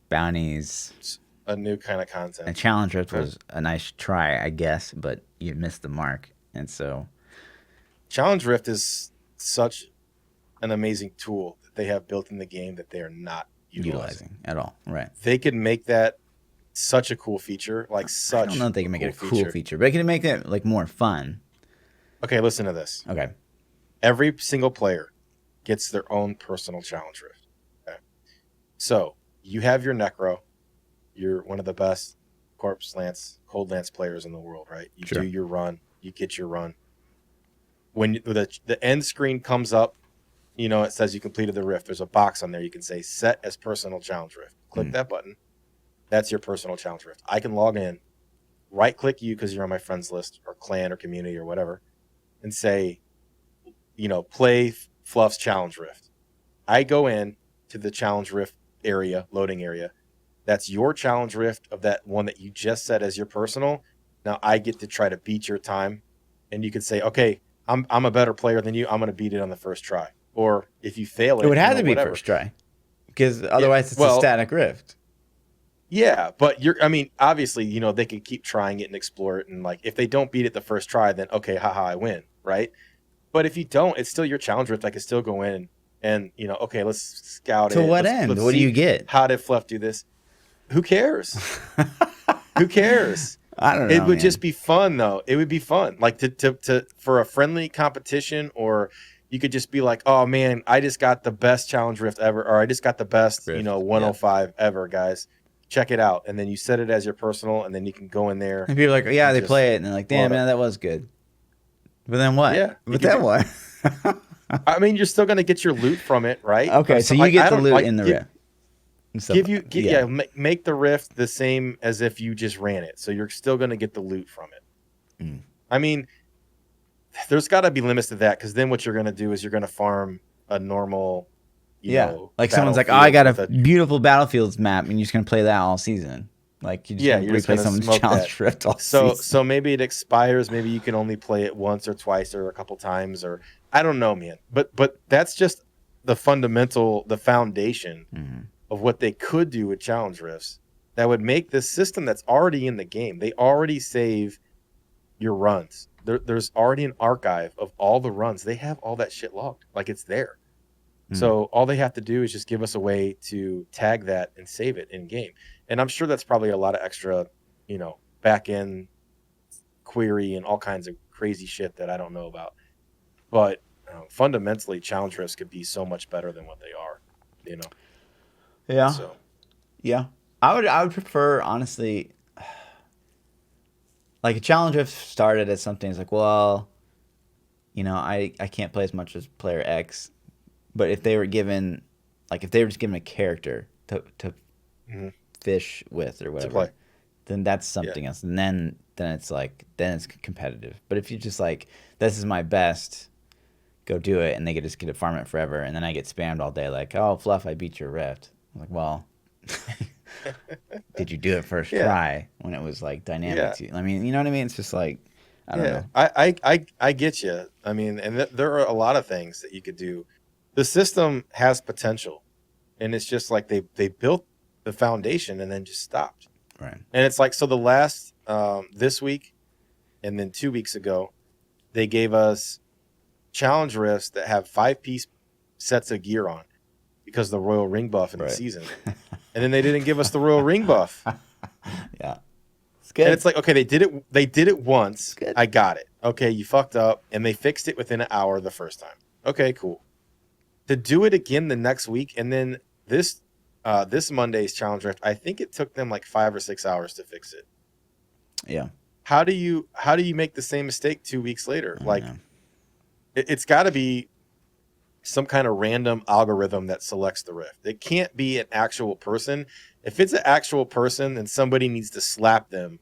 bounties, a new kind of content. And challenge rift was a nice try, I guess, but you missed the mark, and so. Challenge Rift is such an amazing tool that they have built in the game that they are not utilizing at all. Right. They could make that such a cool feature, I don't know if they can make it a cool feature, but they can make it like more fun. Okay, listen to this. Okay. Every single player gets their own personal Challenge Rift. Okay. So you have your Necro. You're one of the best Corpse Lance, Cold Lance players in the world, right? You do your run. You get your run. When the end screen comes up, it says you completed the rift. There's a box on there. You can say set as personal challenge rift. Click that button. That's your personal challenge rift. I can log in, right click you because you're on my friends list or clan or community or whatever, and say, play Fluff's challenge rift. I go in to the challenge rift area, loading area. That's your challenge rift of that one that you just set as your personal. Now I get to try to beat your time, and you can say, okay, I'm a better player than you. I'm going to beat it on the first try. Or if you fail it, it would have to be first try, because otherwise it's a static rift. Yeah, but obviously, they could keep trying it and explore it, and like if they don't beat it the first try, then okay, haha, I win, right? But if you don't, it's still your challenge rift. I can still go in and okay, let's scout it. To what end? What do you get? How did Fluff do this? Who cares? Who cares? I don't know. It would just be fun, though. It would be fun, like to for a friendly competition, or you could just be like, "Oh man, I just got the best challenge rift ever," or "I just got the best, rift, 105 ever, guys. Check it out." And then you set it as your personal, and then you can go in there. And people are like, "Yeah, they play it," and they're like, "Damn, man, that was good." But then what? Yeah, but then what? You're still gonna get your loot from it, right? Okay, so you get the loot in the rift. Make the rift the same as if you just ran it, so you're still going to get the loot from it. There's got to be limits to that, because then what you're going to do is you're going to farm a normal like someone's like, oh, I got a beautiful Battlefields map, and you're just going to play that all season. Like you're just going to replay someone's challenge rift all season. So maybe it expires, maybe you can only play it once or twice or a couple times, or I don't know, man, but that's just the foundation of what they could do with challenge rifts that would make this system that's already in the game. They already save your runs. There's already an archive of all the runs. They have all that shit logged. Like, it's there. So all they have to do is just give us a way to tag that and save it in game. And I'm sure that's probably a lot of extra, back end query and all kinds of crazy shit that I don't know about. But fundamentally, challenge rifts could be so much better than what they are, Yeah. So. Yeah. I would prefer, honestly, like a challenge rift started as something. It's like, well, I can't play as much as player X, but if they were given, just given a character to fish with or whatever, then that's something else. And then it's it's competitive. But if you're just like, this is my best, go do it, and they just get to farm it forever, and then I get spammed all day like, oh, Fluff, I beat your rift. I'm like, well, did you do it first try when it was like dynamic to you? You know what I mean? It's just like, I don't know. I get you. And there are a lot of things that you could do. The system has potential, and it's just like they built the foundation and then just stopped. Right. And it's like, so the last this week and then 2 weeks ago, they gave us challenge rifts that have 5-piece sets of gear on, because of the royal ring buff in the season. And then they didn't give us the royal ring buff. Yeah. It's good. And it's like, okay, they did it once. I got it. Okay, you fucked up, and they fixed it within an hour the first time. Okay, cool. To do it again the next week, and then this Monday's challenge rift, I think it took them like 5 or 6 hours to fix it. Yeah. How do you make the same mistake 2 weeks later? It's got to be some kind of random algorithm that selects the rift. It can't be an actual person. If it's an actual person, then somebody needs to slap them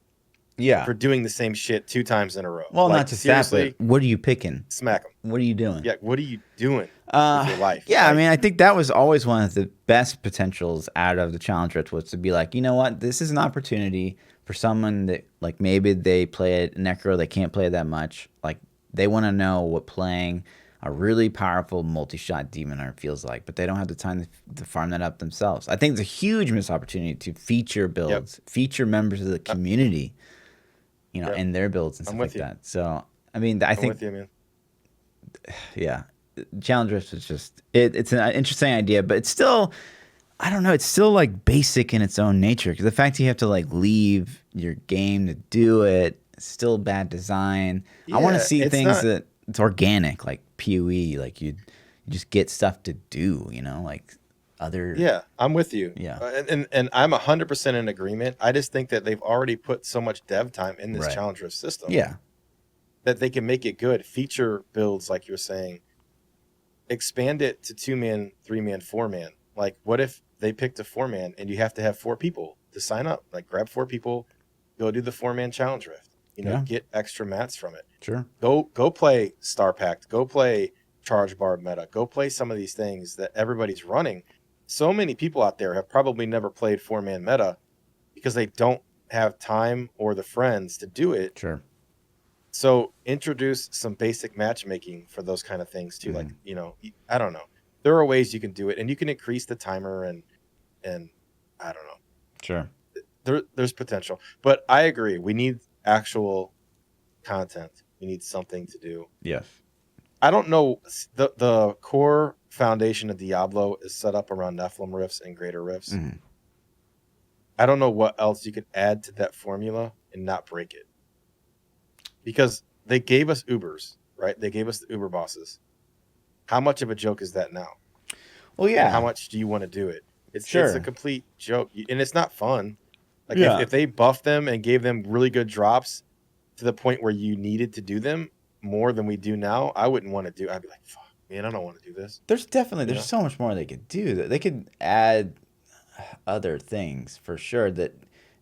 Yeah. for doing the same shit 2 times in a row. Well, Like, not just that, seriously, but what are you picking? smack them. What are you doing? Yeah, what are you doing with your life? Yeah, I Like, mean, I think that was always one of the best potentials out of the challenge rift was to be like, you know what, this is an opportunity for someone that like maybe they play it necro, they can't play it that much, like they want to know what playing a really powerful multi-shot demon art feels like, but they don't have the time to farm that up themselves. I think it's a huge missed opportunity to feature yep, builds, feature members of the community, you know, yep. in their builds and I'm stuff with like you. that. So, I mean, I I'm think with you, man. yeah, challenge rift is just it's an interesting idea, but it's still I don't know, it's still like basic in its own nature because the fact you have to like leave your game to do it, it's still bad design. I want to Yeah, see it's things not. that it's organic, like PoE, like you just get stuff to do, you know, like other Yeah, I'm with you. yeah, And I'm 100% in agreement. I just think that they've already put so much dev time in this right, challenge rift system yeah, that they can make it good. Feature builds, like you're saying, expand it to 2-man, 3-man, 4-man. Like, what if they picked a 4-man and you have to have 4 people to sign up? Like, grab 4 people, go do the 4-man challenge rift. You know, yeah, get extra mats from it. sure, Go play Star Pact. Go play Charge Bar Meta. Go play some of these things that everybody's running. So many people out there have probably never played 4-man meta because they don't have time or the friends to do it. sure, So introduce some basic matchmaking for those kind of things too. Like, mm, you know, I don't know. There are ways you can do it, and you can increase the timer and I don't know. sure, There's potential, but I agree. We need actual content. We need something to do. yes, I don't know. The core foundation of Diablo is set up around Nephilim rifts and greater rifts. mm, I don't know what else you could add to that formula and not break it. Because they gave us Ubers, right? They gave us the Uber bosses. How much of a joke is that now? well, And how yeah, much do you want to do it? It's a sure, complete joke. And it's not fun. Like yeah. if they buffed them and gave them really good drops to the point where you needed to do them more than we do now, I wouldn't want to do. I'd be like, fuck, man, I don't want to do this. There's definitely You there's know? so much more they could do. That they could add other things for sure. That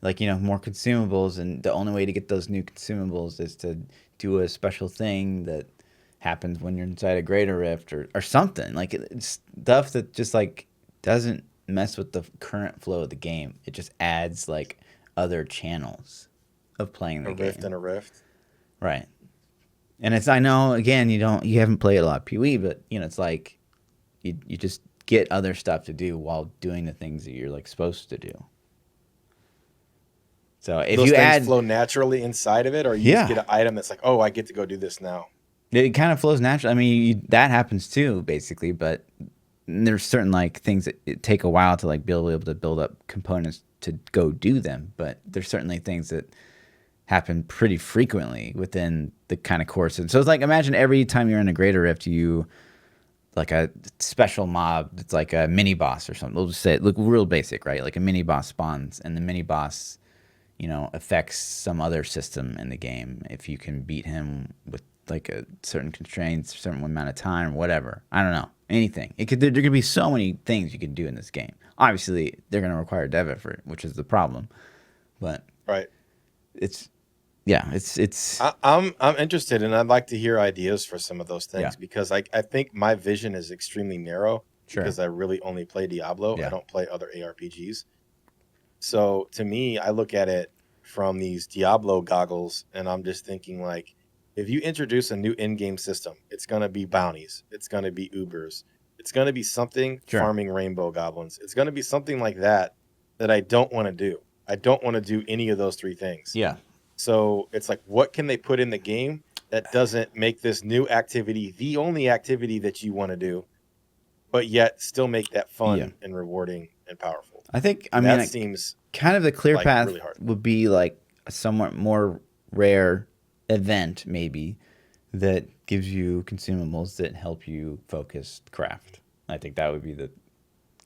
like you know more consumables, and the only way to get those new consumables is to do a special thing that happens when you're inside a greater rift or something. Like it's stuff that just like doesn't mess with the current flow of the game. It just adds like other channels of playing A the rift game. and a rift. Right. And it's I know again you haven't played a lot of PoE, but you know it's like you just get other stuff to do while doing the things that you're like supposed to do. So if Those you things add flow naturally inside of it, or you just yeah, get an item that's like, oh, I get to go do this now. it kind of flows naturally. I mean that happens too basically, but there's certain like things that it take a while to like be able to build up components to go do them, but there's certainly things that happen pretty frequently within the kind of course. And so it's like imagine every time you're in a greater rift you like a special mob that's like a mini boss or something. We'll just say it look real basic, right? Like a mini boss spawns and the mini boss, you know, affects some other system in the game. If you can beat him with like a certain constraints, a certain amount of time, whatever. I don't know. Anything. It could there could be so many things you could do in this game. Obviously, they're gonna require dev effort, which is the problem. But Right. it's yeah, it's I'm interested, and I'd like to hear ideas for some of those yeah, things because I think my vision is extremely narrow sure. because I really only play Diablo. I Yeah. don't play other ARPGs. So to me, I look at it from these Diablo goggles, and I'm just thinking like, if you introduce a new in-game system, it's gonna be bounties, it's gonna be Ubers, it's gonna be something Sure. farming rainbow goblins, it's gonna be something like that that I don't want to do. I don't want to do any of those 3 things. Yeah. So it's like, what can they put in the game that doesn't make this new activity the only activity that you want to do, but yet still make that Yeah. fun and rewarding and powerful? I think I And mean that seems kind of the clear like path really hard. would be like a somewhat more rare event maybe that gives you consumables that help you focus craft. I think that would be the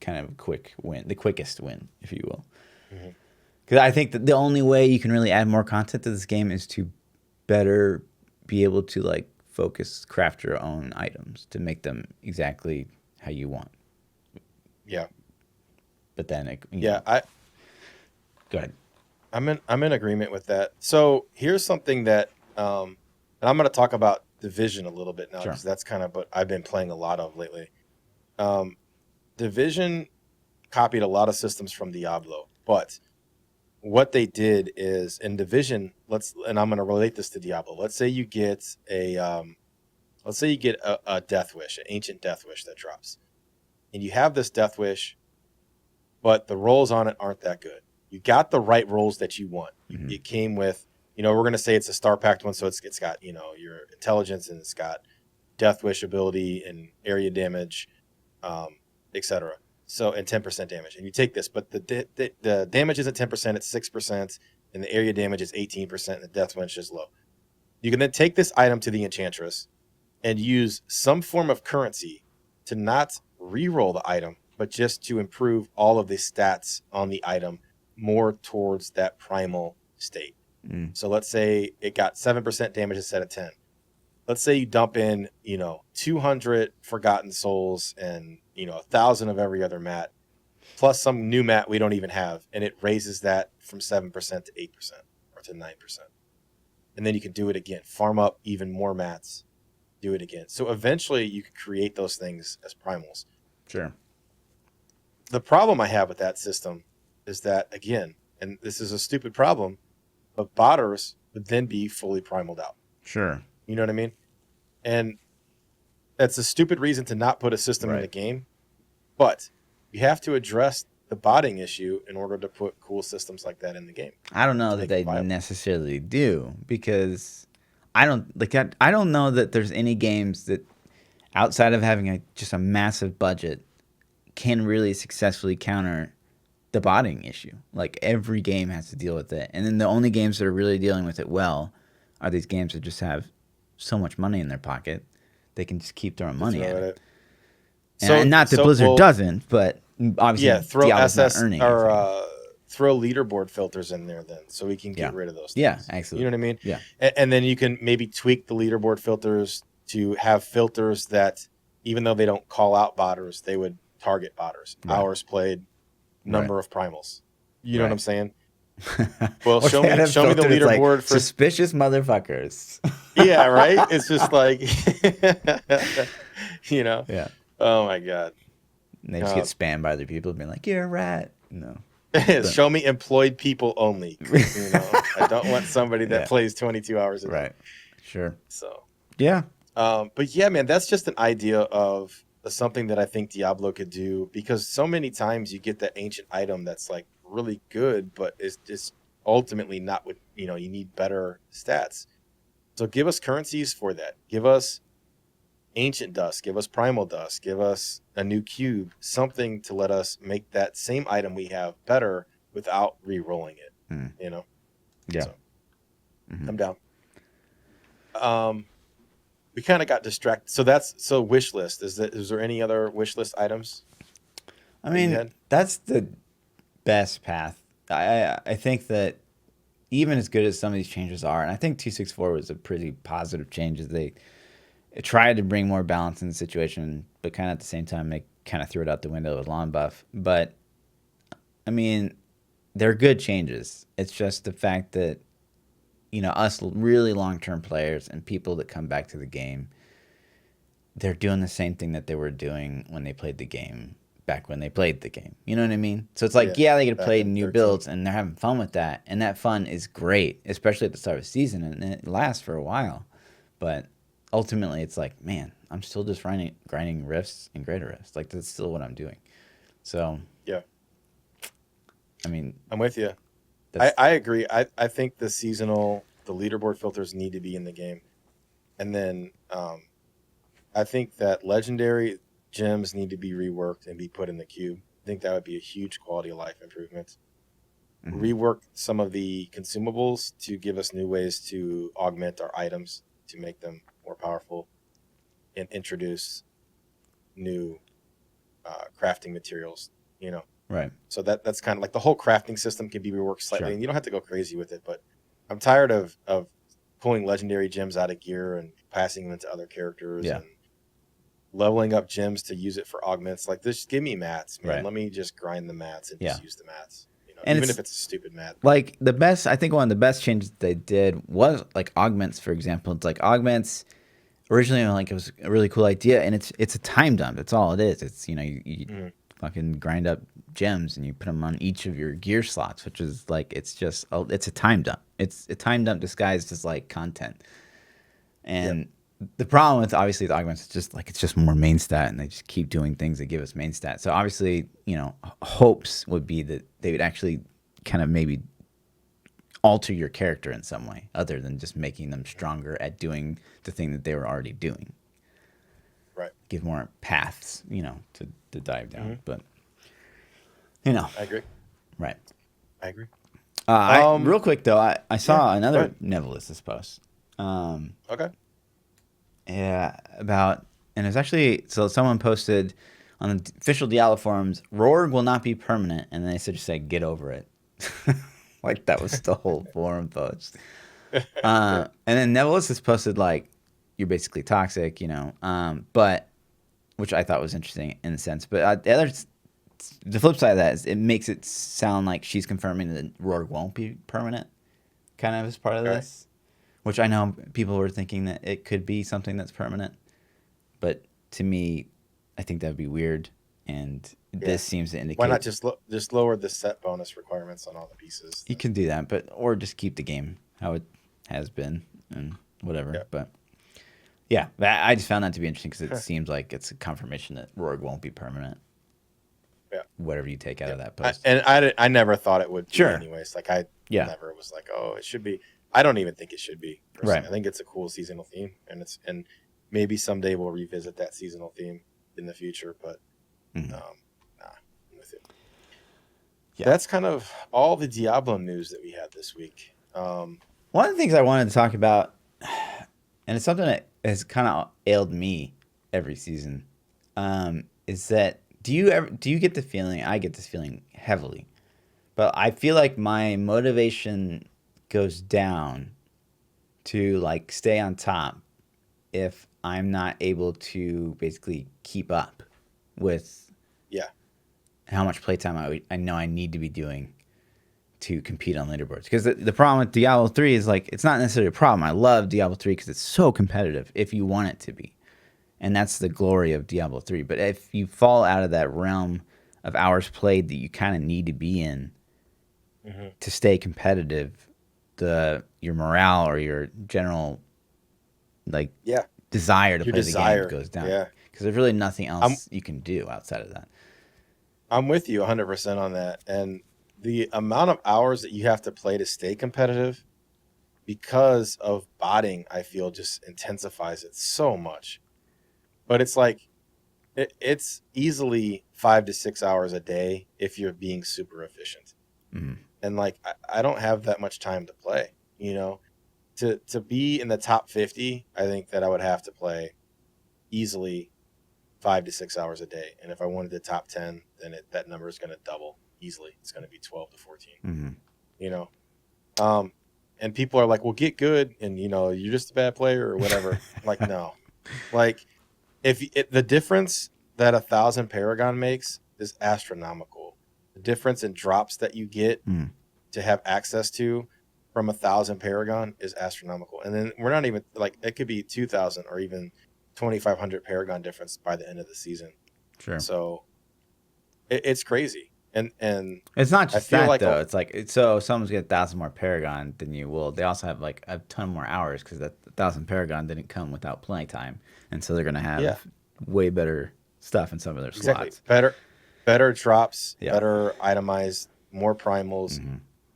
kind of quick win, the quickest win, if you will. Mhm. Because I think that the only way you can really add more content to this game is to better be able to like focus craft your own items to make them exactly how you want. Yeah. But then, you Yeah. know, go ahead. I'm in agreement with that. So here's something that and I'm going to talk about Division a little bit now Sure. because that's kind of what I've been playing a lot of lately. Um, Division copied a lot of systems from Diablo, but what they did is in Division, and I'm going to relate this to Diablo. Let's say you get a Death Wish, an ancient Death Wish that drops, and you have this Death Wish, but the rolls on it aren't that good. You got the right rolls that you want. Mhm. It came with, we're going to say it's a star packed one, so it's got your intelligence, and it's got Death Wish ability and area damage, etc. So, and 10% damage. And you take this, but the damage isn't 10%, it's 6%, and the area damage is 18%, and the Death Wish is low. You can then take this item to the Enchantress and use some form of currency to not re-roll the item, but just to improve all of the stats on the item more towards that primal state. Mm. So let's say it got 7% damage instead of 10. Let's say you dump in, 200 Forgotten Souls and, 1,000 of every other mat, plus some new mat we don't even have, and it raises that from 7% to 8% or to 9%. And then you can do it again, farm up even more mats, do it again. So eventually you could create those things as primals. Sure. The problem I have with that system is that, again, and this is a stupid problem, but botters would then be fully primaled out. Sure. You know what I mean? And that's a stupid reason to not put a system in Right. the game, but you have to address the botting issue in order to put cool systems like that in the game. I don't know to that make it they viable. necessarily do, because I don't know that there's any games that, outside of having just a massive budget, can really successfully counter the botting issue. Like, every game has to deal with it, and then the only games that are really dealing with it well are these games that just have so much money in their pocket they can just keep throwing To money throw at at it. it. And not that Blizzard doesn't, but obviously Throw Diablo's not SS earning or anything. throw leaderboard filters in there then, so we can Yeah. get rid of those things. Yeah, You absolutely. know what I mean? Yeah. And then you can maybe tweak the leaderboard filters to have filters that, even though they don't call out botters, they would target botters. Right. Hours played, number of primals. You know what I'm saying? Well, Well, show me the leaderboard for suspicious motherfuckers. Yeah, right? It's just like Yeah. Oh my God. And they just get spammed by other people being like, "You're a rat." No. Show me employed people only. I don't want somebody that Yeah. plays 22 hours a day. Right. Sure. So, Yeah. but yeah, man, that's just an idea of something that I think Diablo could do, because so many times you get that ancient item that's like really good, but it's just ultimately not what, you need better stats. So give us currencies for that. Give us ancient dust, give us primal dust, give us a new cube, something to let us make that same item we have better without re-rolling it. Yeah. So, I'm down. We kind of got distracted. So wish list. Is there any other wish list items? I mean, that's the best path. I think that even as good as some of these changes are, and I think 264 was a pretty positive change, as they tried to bring more balance in the situation, but kind of at the same time, they kind of threw it out the window with lawn buff. But I mean, they're good changes. It's just the fact that, us really long-term players and people that come back to the game, they're doing the same thing that they were doing when they played the game back when they played the game. You know what I mean? So it's like, they get to play new builds and they're having fun with that. And that fun is great, especially at the start of the season, and it lasts for a while. But ultimately, it's like, man, I'm still just grinding rifts and greater rifts. Like, that's still what I'm doing. So, yeah. I mean, I'm with you. I agree. I think the leaderboard filters need to be in the game. And then I think that legendary gems need to be reworked and be put in the cube. I think that would be a huge quality of life improvement. Mm-hmm. Rework some of the consumables to give us new ways to augment our items to make them more powerful, and introduce new crafting materials, Right. So that's kind of like the whole crafting system can be reworked slightly. Sure. And you don't have to go crazy with it, but I'm tired of pulling legendary gems out of gear and passing them into other characters and leveling up gems to use it for augments. Like, just give me mats, man. Right. Let me just grind the mats and just use the mats. And even it's if it's a stupid map. like the best. I think one of the best changes they did was like augments, for example. It's like augments originally, like, it was a really cool idea, and it's a time dump. That's all it is. It's, you fucking grind up gems and you put them on each of your gear slots, which is like, it's a time dump. It's a time dump disguised as like content. And the problem with, obviously, the augments is just like, it's just more main stat, and they just keep doing things that give us main stat. So obviously, hopes would be that they would actually kind of maybe alter your character in some way other than just making them stronger at doing the thing that they were already doing. Right. Give more paths, to dive down. Mm-hmm. But I agree. right. I agree. Real quick though, I saw another Nevilis's post. Okay. Yeah, about, and it's actually, so someone posted on the official Diablo forums, Rorg will not be permanent, and then they just say get over it. Like that was the whole forum post. And then Nevilis has posted like, you're basically toxic, but, which I thought was interesting in a sense. But the flip side of that is it makes it sound like she's confirming that Rorg won't be permanent, kind of as part of this. Which I know people were thinking that it could be something that's permanent. But to me, I think that would be weird. And this seems to indicate... Why not just lower the set bonus requirements on all the pieces? You can do that, or just keep the game how it has been and whatever. Yep. But yeah, I just found that to be interesting because it seems like it's a confirmation that Rorg won't be permanent. Yeah. Whatever you take out of that post. I never thought it would be anyways. Like I never was like, oh, it should be. I don't even think it should be. Personally. Right. I think it's a cool seasonal theme, and maybe someday we'll revisit that seasonal theme in the future. But nah, I'm with it. Yeah. That's kind of all the Diablo news that we had this week. One of the things I wanted to talk about, and it's something that has kind of ailed me every season, is that do you get the feeling? I get this feeling heavily, but I feel like my motivation goes down to like stay on top if I'm not able to basically keep up with how much playtime I know I need to be doing to compete on leaderboards. Because the problem with Diablo 3 is like, it's not necessarily a problem. I love Diablo 3 because it's so competitive if you want it to be. And that's the glory of Diablo 3. But if you fall out of that realm of hours played that you kind of need to be in to stay competitive, your morale or your general desire to play the game goes down. Yeah. Because there's really nothing else you can do outside of that. I'm with you 100% on that. And the amount of hours that you have to play to stay competitive because of botting, I feel, just intensifies it so much. But it's like, it's easily 5 to 6 hours a day if you're being super efficient. Mm-hmm. And like, I don't have that much time to play, to be in the top 50. I think that I would have to play easily 5 to 6 hours a day. And if I wanted the top 10, then that number is going to double easily. It's going to be 12 to 14, and people are like, well, get good. And, you're just a bad player or whatever. Like, no, like if the difference that 1,000 Paragon makes is astronomical. The difference in drops that you get to have access to from 1,000 Paragon is astronomical. And then we're not even like, it could be 2,000 or even 2,500 Paragon difference by the end of the season. Sure. So it's crazy. And it's not just that like though. It's like, so if someone's get 1,000 more Paragon than you will, they also have like a ton more hours because that 1,000 Paragon didn't come without playing time. And so they're going to have way better stuff in some of their slots. Better drops, better itemized, more primals,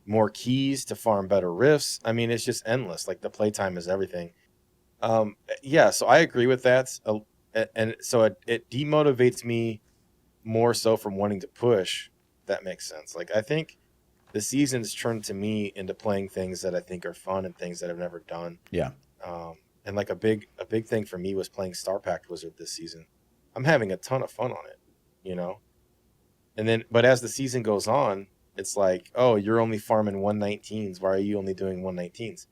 more keys to farm better rifts. I mean, it's just endless. Like the playtime is everything. So I agree with that. And so it demotivates me more so from wanting to push. That makes sense. Like I think the season's turned to me into playing things that I think are fun and things that I've never done. Yeah. And like a big thing for me was playing Star Pact Wizard this season. I'm having a ton of fun on it, And then, but as the season goes on, it's like, oh, you're only farming 119s. Why are you only doing 119s?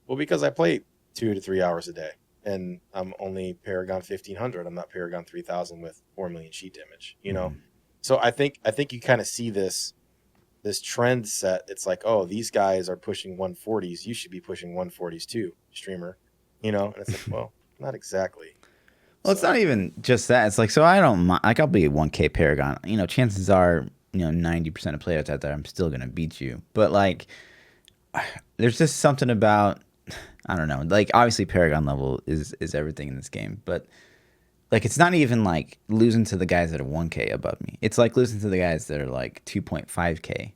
Well, because I play 2 to 3 hours a day, and I'm only Paragon 1,500. I'm not Paragon 3,000 with 4 million sheet damage. So I think you kind of see this this trend set. It's like, oh, these guys are pushing 140s. You should be pushing 140s too, streamer. And it's like, well, not exactly. Well, it's not even just that. It's like, so I don't mind. Like, I'll be a 1K Paragon. Chances are, 90% of players out there, I'm still going to beat you. But, like, there's just something about, I don't know. Like, obviously, Paragon level is everything in this game. But, like, it's not even, like, losing to the guys that are 1K above me. It's like losing to the guys that are, like, 2.5K,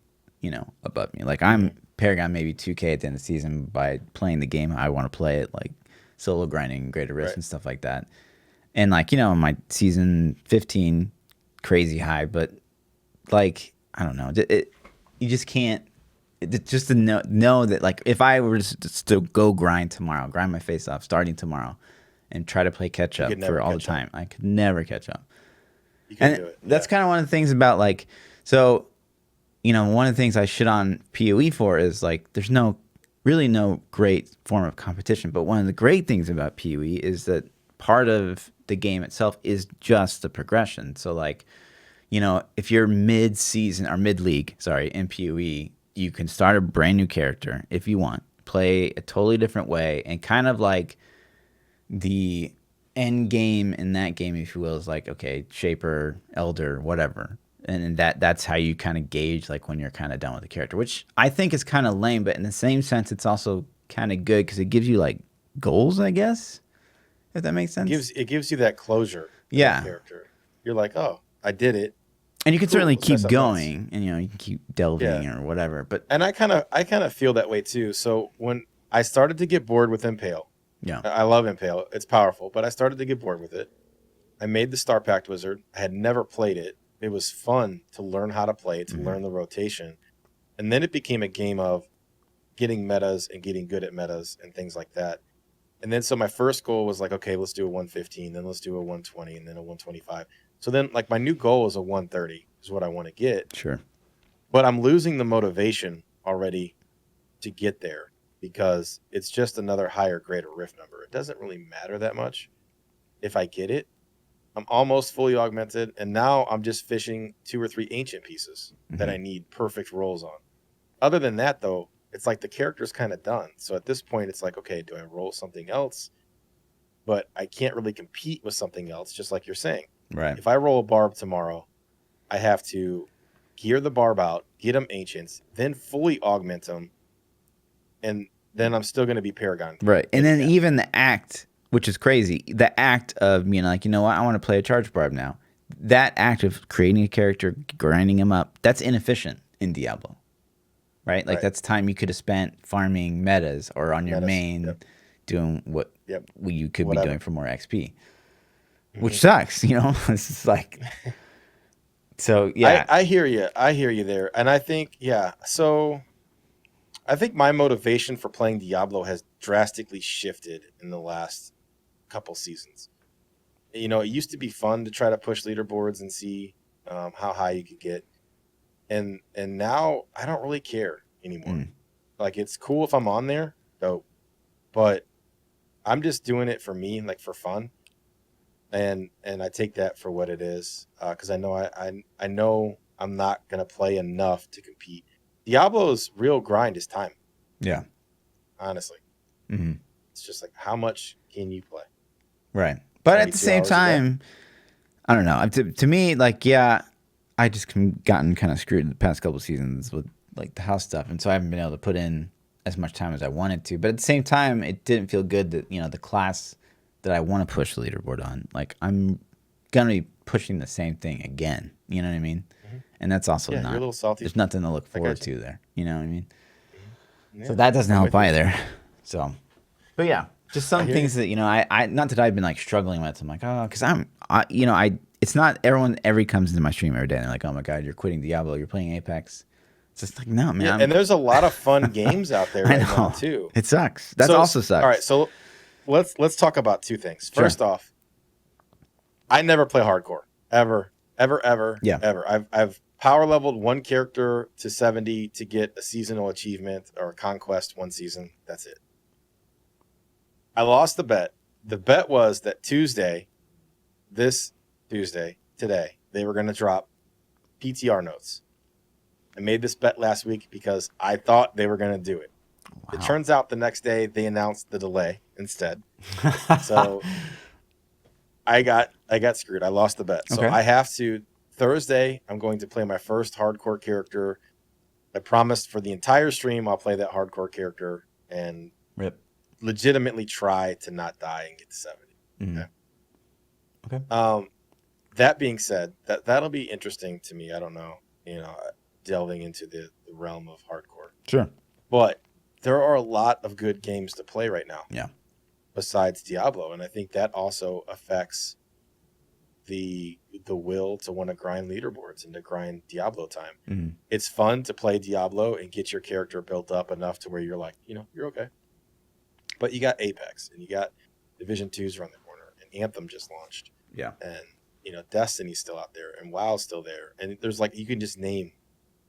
above me. Like, I'm Paragon maybe 2K at the end of the season by playing the game I want to play it, like, solo grinding, greater risk, and stuff like that. And, like, my season 15, crazy high, but, like, I don't know. You just can't, just to know that, like, if I were just to go grind my face off starting tomorrow and try to play catch up for all the time, I could never catch up. You can do it. That's kind of one of the things about, like, so, one of the things I shit on PoE for is, like, there's really no great form of competition. But one of the great things about PoE is that part of the game itself is just the progression. So, like, if you're mid-season or mid-league, in PoE, you can start a brand new character if you want, play a totally different way, and kind of like the end game in that game, if you will, is like, okay, Shaper, Elder, whatever. And that's how you kind of gauge, like, when you're kind of done with the character, which I think is kind of lame, but in the same sense, it's also kind of good because it gives you, like, goals, I guess. If that makes sense. It gives you that closure. Yeah. Character. You're like, oh, I did it. And you can certainly keep going, and you can keep delving or whatever. But I kind of feel that way too. So when I started to get bored with Impale, I love Impale. It's powerful, but I started to get bored with it. I made the Star Pact Wizard. I had never played it. It was fun to learn how to play it, to learn the rotation, and then it became a game of getting metas and getting good at metas and things like that. And then so my first goal was like, okay, let's do a 115, then let's do a 120, and then a 125. So then, like, my new goal is a 130 is what I want to get. Sure. But I'm losing the motivation already to get there because it's just another higher, greater rift number. It doesn't really matter that much if I get it. I'm almost fully augmented, and now I'm just fishing 2 or 3 ancient pieces that I need perfect rolls on. Other than that, though, it's like the character's kind of done. So at this point, it's like, okay, do I roll something else? But I can't really compete with something else, just like you're saying. Right. If I roll a barb tomorrow, I have to gear the barb out, get them ancients, then fully augment them, and then I'm still going to be Paragon. Right. And then even the act, which is crazy, the act of being like, you know what, I want to play a charge barb now. That act of creating a character, grinding him up, that's inefficient in Diablo. Right? Like, that's time you could have spent farming metas or on your main doing what you could be doing for more XP. Which sucks, It's just like, so yeah. I hear you. I hear you there. And I think, so I think my motivation for playing Diablo has drastically shifted in the last couple seasons. It used to be fun to try to push leaderboards and see how high you could get. And now I don't really care anymore. Like, it's cool if I'm on there, dope. But I'm just doing it for me, like, for fun. And I take that for what it is, because I know I know I'm not gonna play enough to compete. Diablo's real grind is time. Yeah. Honestly, it's just like, how much can you play? Right. But at the same time, I don't know. To me, like, I just gotten kind of screwed the past couple seasons with, like, the house stuff, and so I haven't been able to put in as much time as I wanted to. But at the same time, it didn't feel good that the class that I want to push the leaderboard on, like, I'm gonna be pushing the same thing again. You know what I mean? And that's also not. You're a little salty. There's nothing to look forward to there. You know what I mean? So that doesn't help either. So, but yeah, just some things that I not that I've been, like, struggling with. I'm like, oh, because it's not everyone comes into my stream every day and they're like, oh my god, you're quitting Diablo, you're playing Apex. It's just like, no, man. And there's a lot of fun games out there right now too. It sucks. That also sucks. All right, so let's talk about 2 things. First off, I never play hardcore ever. I've power leveled 1 character to 70 to get a seasonal achievement or a conquest 1 season. That's it. I lost the bet. The bet was that this Tuesday, today, they were going to drop PTR notes. I made this bet last week because I thought they were going to do it. Wow. It turns out the next day they announced the delay instead. So I got screwed. I lost the bet. So Okay. I have to Thursday. I'm going to play my first hardcore character. I promised for the entire stream I'll play that hardcore character and Rip. legitimately try to not die and get to 70. Okay. That being said, that'll be interesting to me. I don't know, delving into the realm of hardcore. Sure. But there are a lot of good games to play right now. Yeah. Besides Diablo, and I think that also affects the will to want to grind leaderboards and to grind Diablo time. Mm-hmm. It's fun to play Diablo and get your character built up enough to where you're like, you're okay. But you got Apex and you got Division 2's around the corner and Anthem just launched. Yeah. And Destiny's still out there and WoW's still there. And there's you can just name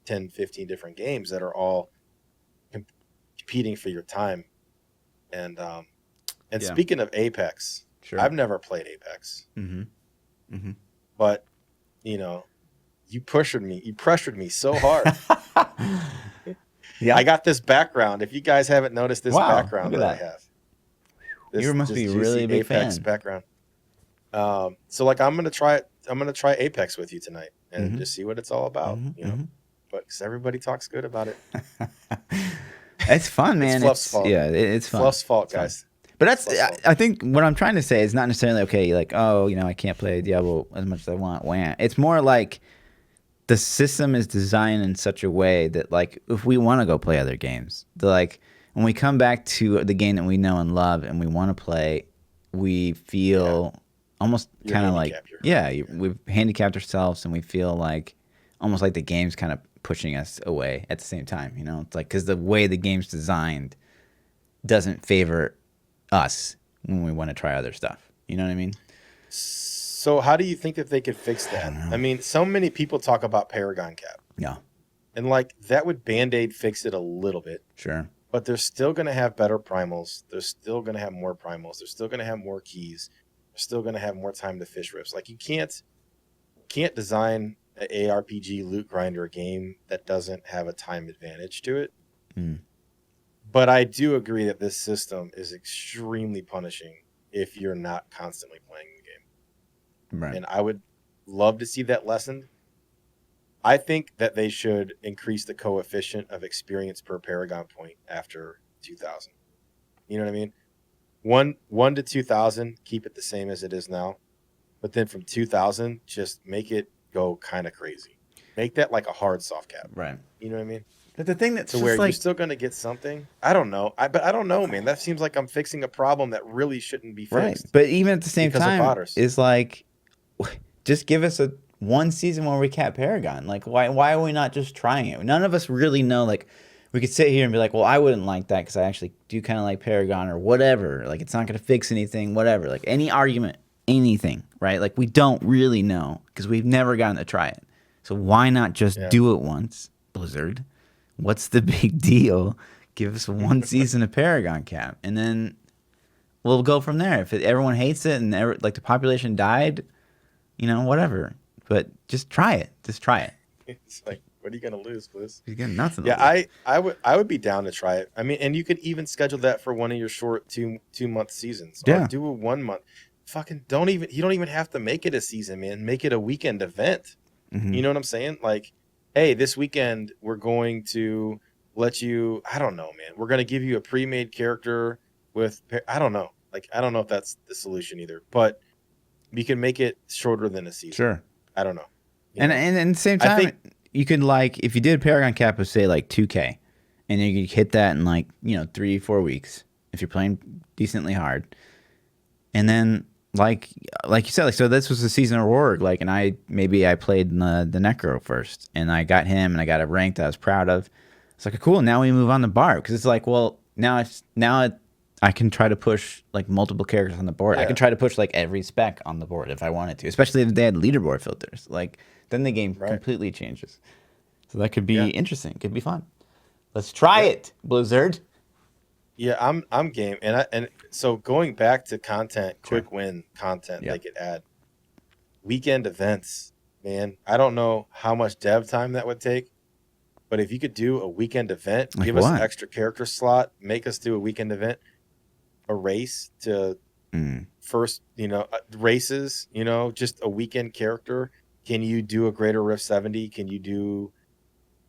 10, 15 different games that are all competing for your time. And speaking of Apex, sure. I've never played Apex. Mm-hmm. Mm-hmm. But you pressured me so hard. Yeah. I got this background. If you guys haven't noticed this background that I have. You must be really a big Apex fan. Background. So I'm gonna try it. I'm gonna try Apex with you tonight and just see what it's all about. But because everybody talks good about it. It's fun, man. It's Fluff's fault. Yeah, it's fun. Fluff's fault, guys. But I think what I'm trying to say is not necessarily okay. Like, I can't play Diablo as much as I want. Wah. It's more like the system is designed in such a way that if we want to go play other games, when we come back to the game that we know and love and we want to play, we feel almost kind of we've handicapped ourselves and we feel almost like the game's kind of pushing us away at the same time. It's because the way the game's designed doesn't favor us when we want to try other stuff. You know what I mean? So how do you think that they could fix that? I mean, so many people talk about Paragon Cap. Yeah. And that would Band-Aid fix it a little bit. Sure. But they're still going to have better primals. They're still going to have more primals. They're still going to have more keys. They're still going to have more time to fish rifts. You can't design an ARPG loot grinder game that doesn't have a time advantage to it. Mm. But I do agree that this system is extremely punishing if you're not constantly playing the game. Right. And I would love to see that lessened. I think that they should increase the coefficient of experience per Paragon point after 2000. You know what I mean? 1 to 2000, keep it the same as it is now. But then from 2000, just make it go kind of crazy. Make that like a hard soft cap. Right. You know what I mean? But the thing that's to where you're still going to get something. I don't know. But I don't know, man. That seems like I'm fixing a problem that really shouldn't be fixed. Right. But even at the same time, it's just give us one season where we cap Paragon. Why are we not just trying it? None of us really know. We could sit here and be like, well, I wouldn't like that because I actually do kind of like Paragon or whatever. It's not going to fix anything, whatever. Any argument, anything, right? We don't really know because we've never gotten to try it. So why not just do it once, Blizzard? What's the big deal? Give us one season of Paragon Cap, and then we'll go from there. If everyone hates it and the population died, whatever. But just try it. Just try it. It's what are you gonna lose, Blizz? You're getting nothing. Yeah, I would be down to try it. I mean, and you could even schedule that for one of your short 2-month seasons. Yeah. Or do a 1 month. Fucking you don't even have to make it a season, man. Make it a weekend event. Mm-hmm. You know what I'm saying? Hey, this weekend we're going to let you, I don't know, man. We're going to give you a pre-made character with, I don't know. I don't know if that's the solution either, but you can make it shorter than a season. Sure. I don't know. And at the same time, you could if you did Paragon Cap of say 2K, and you could hit that in 3-4 weeks if you're playing decently hard. And then like you said, so this was the season of Rourke, and I played the Necro first, and I got him, and I got a rank that I was proud of. It's cool. Now we move on to Barb because it's now I can try to push multiple characters on the board. Yeah. I can try to push every spec on the board if I wanted to, especially if they had leaderboard filters. Then the game completely changes. So that could be interesting. It could be fun. Let's try it, Blizzard. Yeah, I'm game, and so going back to content, quick win content they could add, weekend events, man. I don't know how much dev time that would take, But if you could do a weekend event, Like give us an what? extra character slot, make us do a weekend event, a race to first, races, just a weekend character. Can you do a Greater Rift 70? Can you do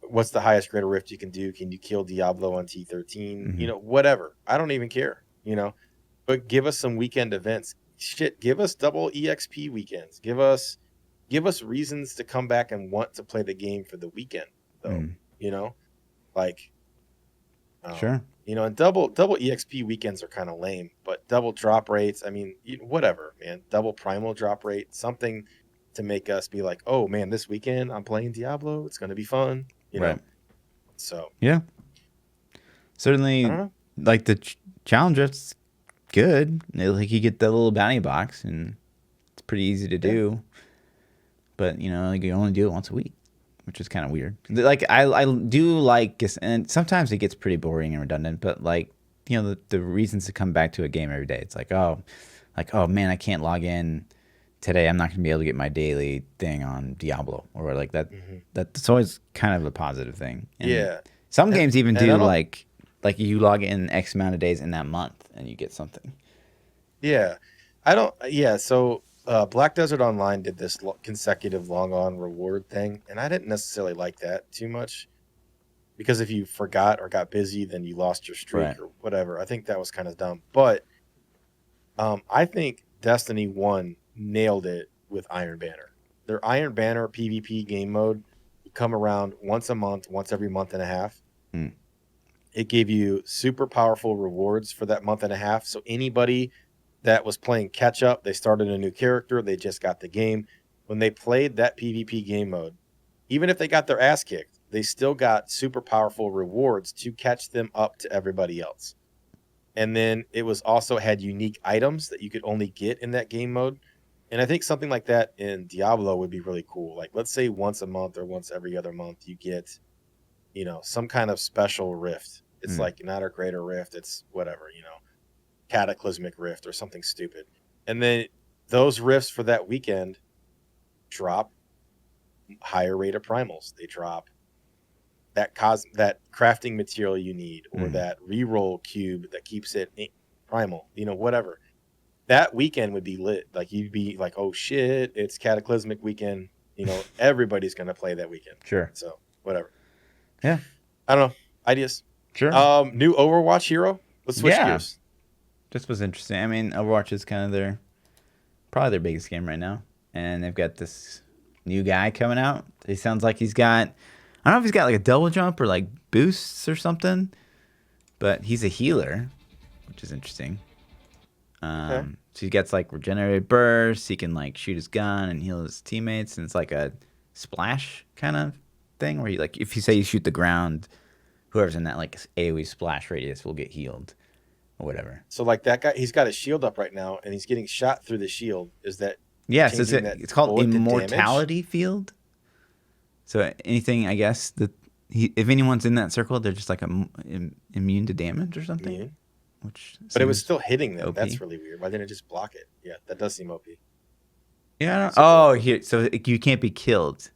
what's the highest Greater Rift you can do? Can you kill Diablo on T13? Whatever. I don't even care, but give us some weekend events. Shit, give us double EXP weekends. Give us reasons to come back and want to play the game for the weekend, though. Like, Sure. and double EXP weekends are kind of lame, but double drop rates, I mean, whatever, man. Double primal drop rate, something to make us be like, oh man, this weekend I'm playing Diablo. It's gonna be fun, Right. So Yeah. I Certainly, don't know. like the challenge drift's good. Like you get the little bounty box, and it's pretty easy to do. But like you only do it once a week, which is kind of weird. Like I do like, and sometimes it gets pretty boring and redundant. But like the reasons to come back to a game every day. It's like oh man, I can't log in today. I'm not gonna be able to get my daily thing on Diablo or like that. That's always kind of a positive thing. And some games even do like you log in X amount of days in that month and you get something. Yeah, I don't. Yeah, so Black Desert Online did this consecutive long on reward thing, and I didn't necessarily like that too much because if you forgot or got busy, then you lost your streak or whatever. I think that was kind of dumb. But I think Destiny 1 nailed it with Iron Banner. Their Iron Banner PvP game mode would come around once a month, once every month and a half. It gave you super powerful rewards for that month and a half. So anybody that was playing catch up, they started a new character, they just got the game. When they played that PvP game mode, even if they got their ass kicked, they still got super powerful rewards to catch them up to everybody else. And then it was also had unique items that you could only get in that game mode. And I think something like that in Diablo would be really cool. Like let's say once a month or once every other month you get, some kind of special rift. It's like not a greater rift, it's whatever, cataclysmic rift or something stupid. And then those rifts for that weekend drop higher rate of primals. They drop that crafting material you need or that reroll cube that keeps it primal, whatever. That weekend would be lit. Like you'd be like, oh shit, it's cataclysmic weekend. Everybody's going to play that weekend. Sure. So whatever. Yeah. I don't know. Ideas. Sure. New Overwatch hero. Let's switch gears. This was interesting. I mean, Overwatch is kind of probably their biggest game right now. And they've got this new guy coming out. He sounds like he's got, I don't know if he's got like a double jump or like boosts or something, but he's a healer, which is interesting. So he gets like regenerated bursts. He can like shoot his gun and heal his teammates. And it's like a splash kind of thing where like, if you say you shoot the ground, whoever's in that like AoE splash radius will get healed. Or whatever. So like that guy, he's got his shield up right now, and he's getting shot through the shield. Is that yes? It's called immortality field. So anything, I guess that if anyone's in that circle, they're just like immune to damage or something. But it was still hitting them. OP. That's really weird. Why didn't it just block it? Yeah, that does seem OP. Yeah. Here, so you can't be killed.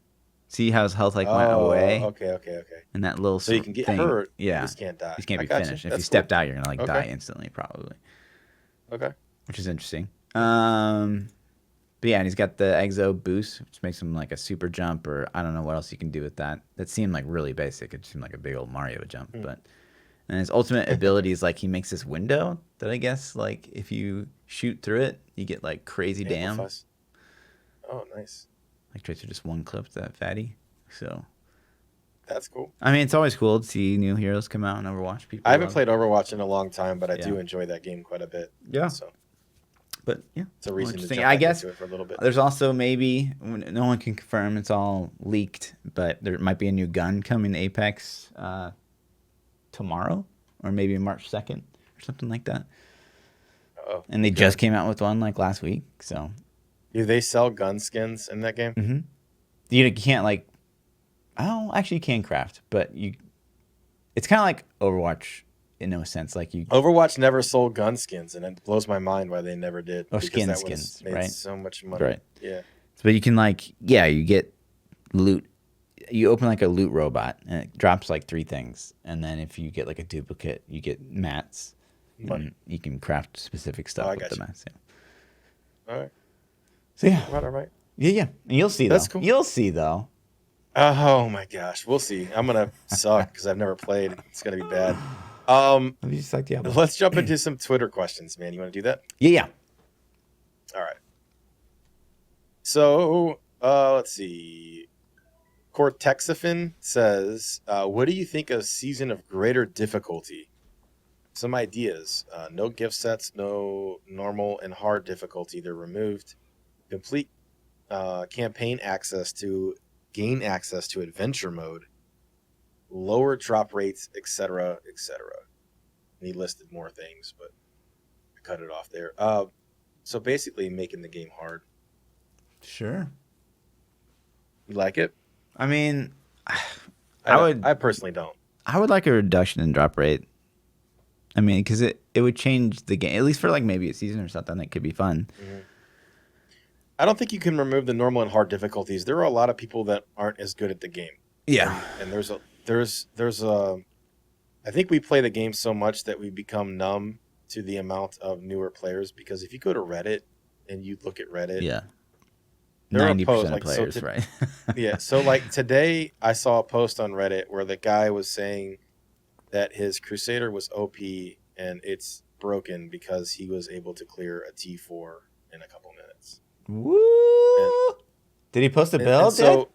See how his health went away? Okay. And that little so you can get hurt. Yeah, you just can't die. You can't be finished. If you stepped out, you're gonna die instantly, probably. Okay. Which is interesting. But yeah, and he's got the exo boost, which makes him like a super jump, or I don't know what else you can do with that. That seemed like really basic. It seemed like a big old Mario jump, but. And his ultimate ability is like he makes this window that I guess like if you shoot through it, you get like crazy damage. Oh, nice. Like Tracer just one clipped that fatty, so that's cool. I mean, it's always cool to see new heroes come out and Overwatch. People. I haven't played Overwatch in a long time, but I do enjoy that game quite a bit. Yeah. So, but yeah, it's a reason to jump I guess into it for a little bit. There's also maybe no one can confirm; it's all leaked, but there might be a new gun coming to Apex tomorrow, or maybe March 2nd, or something like that. Oh. And they just came out with one like last week, so. Do they sell gun skins in that game? Mm-hmm. You can't like, actually you can craft, but it's kind of like Overwatch in no sense. Like Overwatch never sold gun skins, and it blows my mind why they never did. Oh, skins, made right? So much money. Right. Yeah. But you can you get loot you open like a loot robot and it drops like 3 things, and then if you get like a duplicate, you get mats. And you can craft specific stuff with the mats. Yeah. All right. So yeah. All right. Yeah. And you'll see. That's though. cool. You'll see though. Oh my gosh, we'll see. I'm gonna suck because I've never played. It's gonna be bad. You just like Diablo. Let's jump into some Twitter questions, man. You want to do that? Yeah. All right. So let's see. Cortexafin says, "What do you think of Season of Greater Difficulty? Some ideas. No gift sets, no normal and hard difficulty. They're removed. Complete campaign access to gain access to adventure mode. Lower drop rates, etc., etc." And he listed more things, but I cut it off there. So basically, making the game hard. Sure. You like it? I mean, I personally don't. I would like a reduction in drop rate. I mean, because it would change the game, at least for like maybe a season or something. That could be fun. Mm-hmm. I don't think you can remove the normal and hard difficulties. There are a lot of people that aren't as good at the game. Yeah. And there's a I think we play the game so much that we become numb to the amount of newer players, because if you go to Reddit and you look at Reddit, yeah, there 90% are posts, of players, right? Yeah. So like today I saw a post on Reddit where the guy was saying that his Crusader was OP and it's broken because he was able to clear a T4 in a couple minutes. Woo! Did he post a build? And so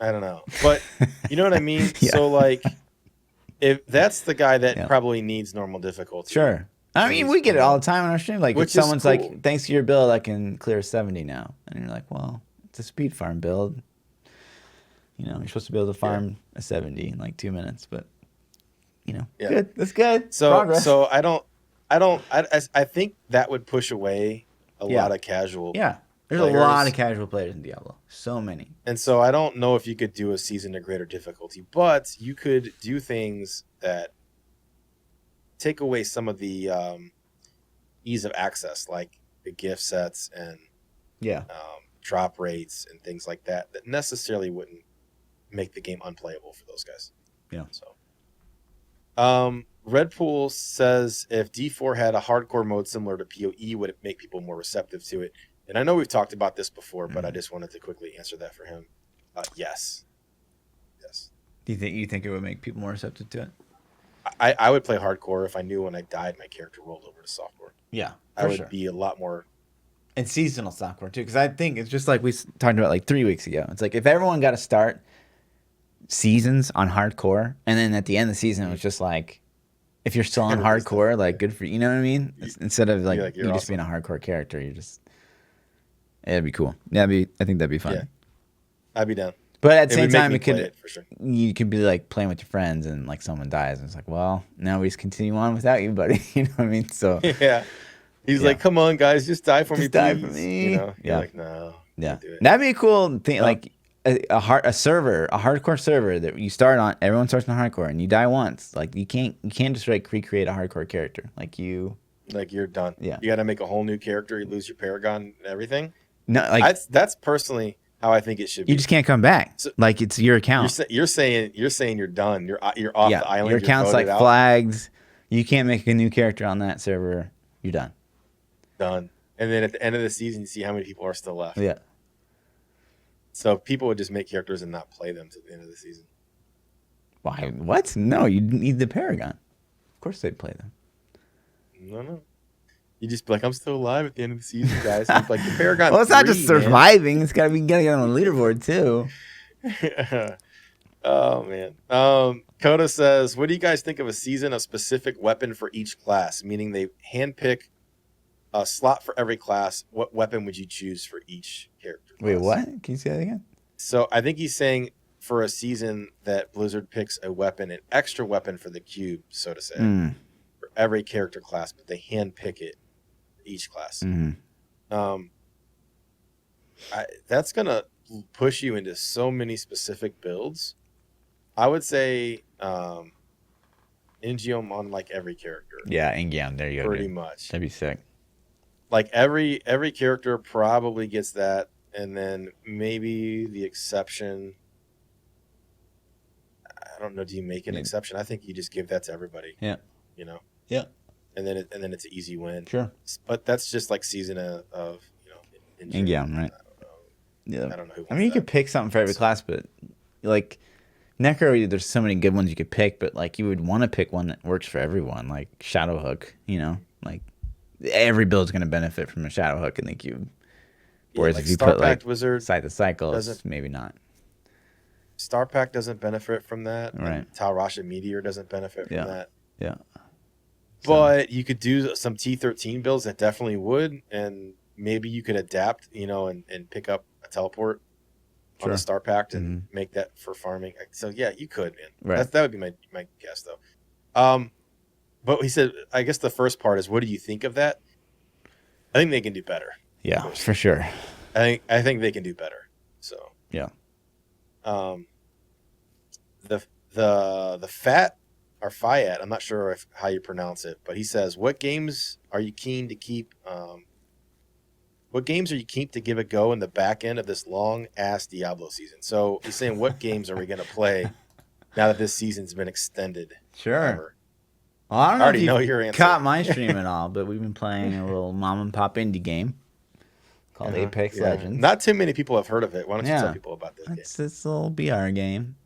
I don't know, but you know what I mean. Yeah. So like, if that's the guy that probably needs normal difficulty. Sure. I mean, we get it all the time on our stream. Like, if someone's cool. like, "Thanks to your build, I can clear 70 now," and you're like, "Well, it's a speed farm build. You know, you're supposed to be able to farm a 70 in like 2 minutes, but you know, good. That's good. So, Progress. so I think that would push away a lot of casual. Yeah, there's players. A lot of casual players in Diablo. So many. And so I don't know if you could do a season of greater difficulty, but you could do things that take away some of the ease of access, like the gift sets and drop rates and things like that, that necessarily wouldn't make the game unplayable for those guys. Yeah. So, Redpool says, if D4 had a hardcore mode similar to PoE, would it make people more receptive to it? And I know we've talked about this before, but I just wanted to quickly answer that for him. Yes. Do you think it would make people more receptive to it? I would play hardcore if I knew when I died my character rolled over to softcore. Yeah, I would be a lot more. And seasonal softcore too, because I think it's just like we talked about like 3 weeks ago. It's like if everyone got to start seasons on hardcore, and then at the end of the season it was just like, if you're still on hardcore, like good for you. You know what I mean? Instead of like you just being a hardcore character, you just it'd be cool. I think that'd be fun. Yeah. I'd be down. But at the same time, sure. You could be like playing with your friends and like someone dies and it's like, well, now we just continue on without you, buddy. You know what I mean? So yeah, he's like, come on, guys, just die for me, please. Die for me. You know? You're like, no. Yeah, that'd be a cool thing. Like a hardcore server that you start on. Everyone starts on hardcore, and you die once. Like you can't just like recreate a hardcore character. Like you're done. Yeah, you got to make a whole new character. You lose your Paragon and everything. No, like that's personally how I think it should be. You just can't come back. So, like it's your account. You're saying you're done. You're off the island. Your account's like flagged. You can't make a new character on that server. You're done. Done. And then at the end of the season, you see how many people are still left. Yeah. So people would just make characters and not play them to the end of the season. Why? What? No, you need the Paragon. Of course they'd play them. No. You just be like, I'm still alive at the end of the season, guys. It's like the Paragon. Well, it's not just surviving. Man. It's gotta be getting on the leaderboard too. Oh man. Coda says, what do you guys think of a season of specific weapon for each class? Meaning they handpick a slot for every class. What weapon would you choose for each character class? Wait, what? Can you say that again? So I think he's saying for a season that Blizzard picks a weapon, an extra weapon for the cube, so to say, for every character class, but they handpick it for each class. That's gonna push you into so many specific builds. I would say Ingium on like every character. Yeah, Ingium. There you go. Pretty much. That'd be sick. Like every character probably gets that, and then maybe the exception I don't know. Do you make an Yeah. exception? I think you just give that to everybody. Yeah. You know, Yeah. and then it's an easy win. Sure. But that's just like season of engine. Yeah. Right. I don't know. Yeah. I don't know who I wants mean, you that. could pick something for every class, but like Necro, there's so many good ones you could pick, but like you would want to pick one that works for everyone, like Shadowhook. Like every build's going to benefit from a Shadowhook in the cube. Whereas like if you Star put like Pact Wizard Scythe of Cycles, doesn't maybe not. Star Pact doesn't benefit from that. Right. And Talrasha Meteor doesn't benefit from that. Yeah. But you could do some T13 builds that definitely would, and maybe you could adapt, and pick up a teleport on the Star Pact and make that for farming. So yeah, you could, man. Right. That would be my guess, though. But he said, I guess the first part is, what do you think of that? I think they can do better. Yeah, for sure. I think they can do better. So yeah. The Fat or Fiat, I'm not sure how you pronounce it, but he says, what games are you keen to keep? What games are you keen to give a go in the back end of this long ass Diablo season? So he's saying, what games are we going to play now that this season's been extended? Sure. Forever? Well, I don't know already if you know your answer. Caught my stream at all, but we've been playing a little mom and pop indie game called Apex Legends. Not too many people have heard of it. Why don't you tell people about this game? It's this little BR game.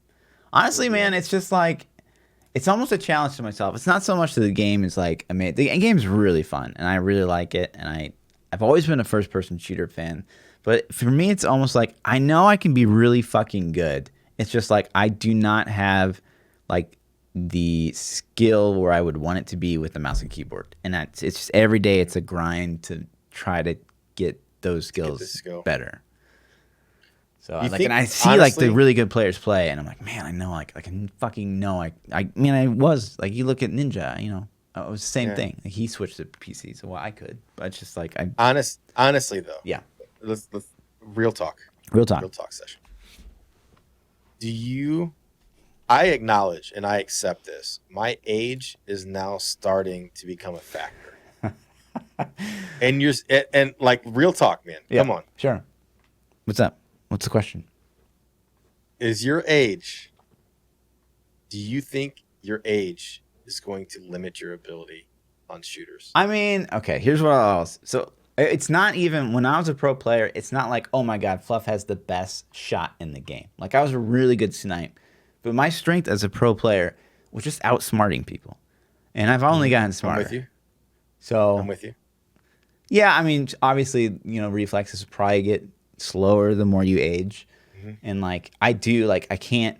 Honestly, man, it's just like, it's almost a challenge to myself. It's not so much that the game is like amazing. The game's really fun, and I really like it, and I've always been a first-person shooter fan. But for me, it's almost like I know I can be really fucking good. It's just like I do not have like the skill where I would want it to be with the mouse and keyboard. And it's just every day it's a grind to try to get those skills better. So and I see honestly, like the really good players play, and I'm like, man, I know, like I can fucking know. I mean, I was like, you look at Ninja, it was the same thing. Like, he switched to PC, so I could, but it's just like honestly though, let's real talk session. I acknowledge and I accept this. My age is now starting to become a factor. and like real talk, man. Come on. Sure. What's up? What's the question? Is your age, do you think your age is going to limit your ability on shooters? I mean, okay, here's what else. So it's not even, when I was a pro player, it's not like, oh my God, Fluff has the best shot in the game. Like, I was a really good snipe. But my strength as a pro player was just outsmarting people. And I've only gotten smarter. I'm with you. So I'm with you. Yeah, I mean, obviously, reflexes probably get slower the more you age. And like I can't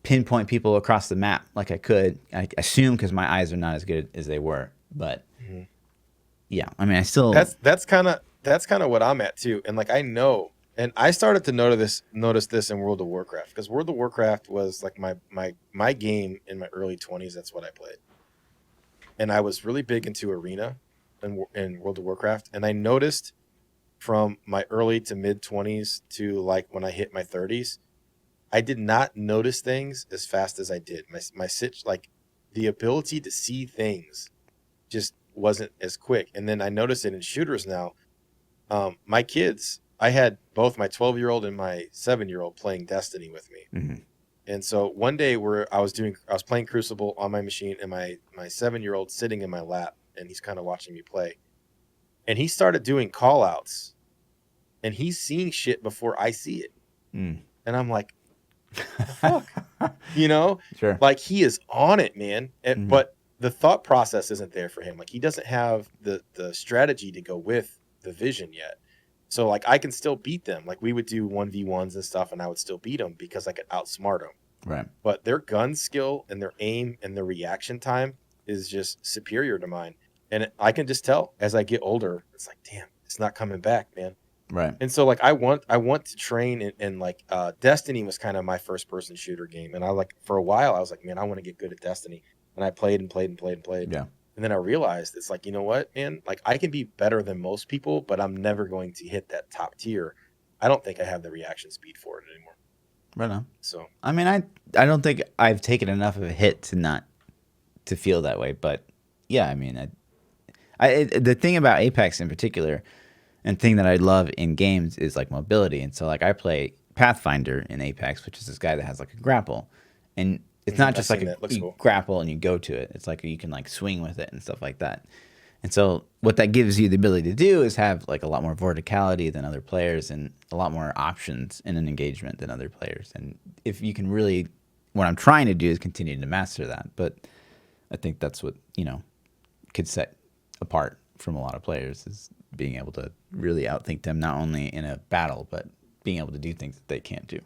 pinpoint people across the map like I could. I assume because my eyes are not as good as they were. But yeah, I mean, I still that's kind of what I'm at too. And like I know, and I started to notice this in World of Warcraft, because World of Warcraft was like my game in my early 20s. That's what I played, and I was really big into Arena in World of Warcraft, and I noticed from my early to mid 20s to like when I hit my 30s, I did not notice things as fast as I did. Like the ability to see things just wasn't as quick. And then I noticed it in shooters now. My kids, I had both my 12-year-old and my 7-year-old playing Destiny with me. And so one day I was playing Crucible on my machine, and my 7-year-old sitting in my lap, and he's kind of watching me play. And he started doing call outs, and he's seeing shit before I see it. And I'm like, the fuck? Sure. Like, he is on it, man. But the thought process isn't there for him. Like, he doesn't have the strategy to go with the vision yet. So like I can still beat them. Like we would do 1v1s and stuff, and I would still beat them because I could outsmart them. Right. But their gun skill and their aim and their reaction time is just superior to mine. And I can just tell as I get older, it's like, damn, it's not coming back, man. Right. And so like I want to train, and like Destiny was kind of my first person shooter game. And I like, for a while I was like, man, I want to get good at Destiny. And I played and played and played and played. Yeah. And then I realized it's like, you know what, man? Like I can be better than most people, but I'm never going to hit that top tier. I don't think I have the reaction speed for it anymore. Right on. So I mean, I don't think I've taken enough of a hit to feel that way. But yeah, I mean, the thing about Apex in particular, and thing that I love in games is like mobility. And so like I play Pathfinder in Apex, which is this guy that has like a grapple, and It's not I've just like seen that. Looks you cool. grapple and you go to it. It's like you can like swing with it and stuff like that. And so what that gives you the ability to do is have like a lot more verticality than other players and a lot more options in an engagement than other players. And if you can really, what I'm trying to do is continue to master that. But I think that's what, could set apart from a lot of players is being able to really outthink them, not only in a battle, but being able to do things that they can't do.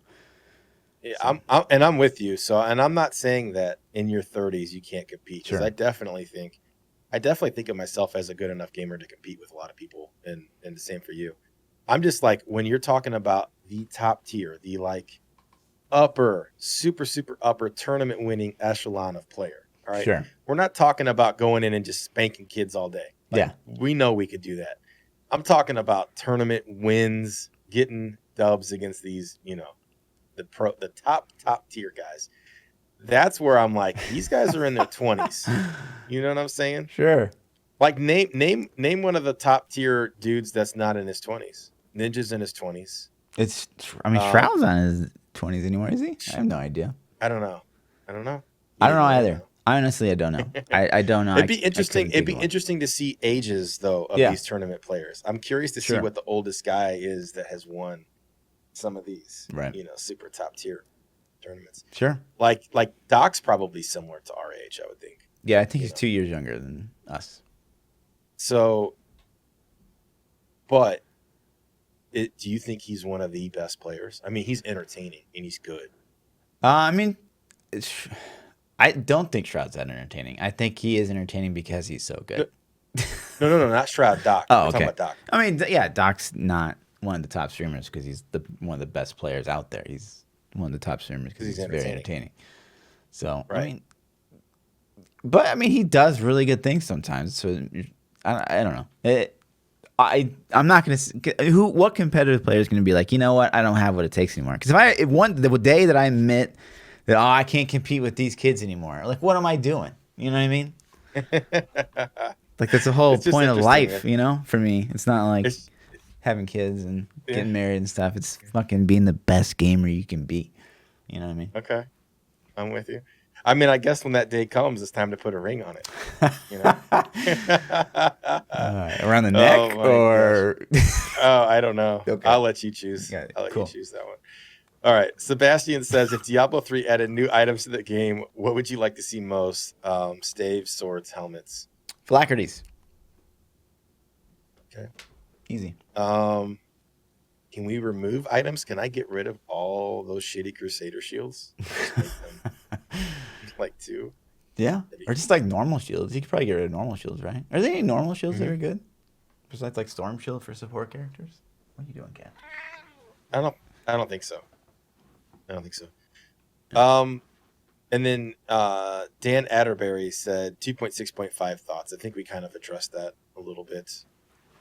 Yeah, So, I'm with you. So, and I'm not saying that in your 30s you can't compete, because sure. I definitely think of myself as a good enough gamer to compete with a lot of people, and the same for you. I'm just like, when you're talking about the top tier, the like upper, super upper tournament winning echelon of player. All right. Sure. We're not talking about going in and just spanking kids all day. Like, Yeah. we know we could do that. I'm talking about tournament wins, getting dubs against these, the top tier guys. That's where I'm like, these guys are in their 20s. You know what I'm saying? Sure. Like, name one of the top tier dudes that's not in his 20s. Ninja's in his 20s. Shroud's on his 20s anymore, is he? I have no idea. I don't know. I don't know. I don't know I don't either. Honestly, I don't know. I don't know. It'd be interesting. couldn't It'd think be of one. interesting to see ages though of Yeah. these tournament players. I'm curious to see Sure. what the oldest guy is that has won some of these, Right. super top tier tournaments. Sure. Like Doc's probably similar to our age, I would think. Yeah, I think he's 2 years younger than us. So, but do you think he's one of the best players? I mean, he's entertaining and he's good. I don't think Shroud's that entertaining. I think he is entertaining because he's so good. No, not Shroud. Doc. Oh, We're talking okay. about Doc. Yeah, Doc's not one of the top streamers because he's one of the best players out there. He's one of the top streamers because he's very entertaining. So, right. He does really good things sometimes. So, I don't know. I'm not gonna. What competitive player is gonna be like? You know what? I don't have what it takes anymore. Because the day that I admit that I can't compete with these kids anymore, like what am I doing? You know what I mean? Like that's the whole point of life, man. For me. It's not like having kids and getting married and stuff. It's fucking being the best gamer you can be. You know what I mean? Okay, I'm with you. I mean, I guess when that day comes, it's time to put a ring on it. Around the neck or? I don't know. Okay. I'll let you choose. I'll let you choose that one. All right. Sebastian says, if Diablo 3 added new items to the game, what would you like to see most? Staves, swords, helmets. Phylacteries. Okay. Easy. Can we remove items? Can I get rid of all those shitty Crusader shields? Just make them like 2? Yeah. Or just like normal shields. You could probably get rid of normal shields, right? Are there any normal shields that are good? Besides like Storm Shield for support characters? What are you doing, Kat? I don't think so. And then Dan Atterbury said 2.6.5 thoughts. I think we kind of addressed that a little bit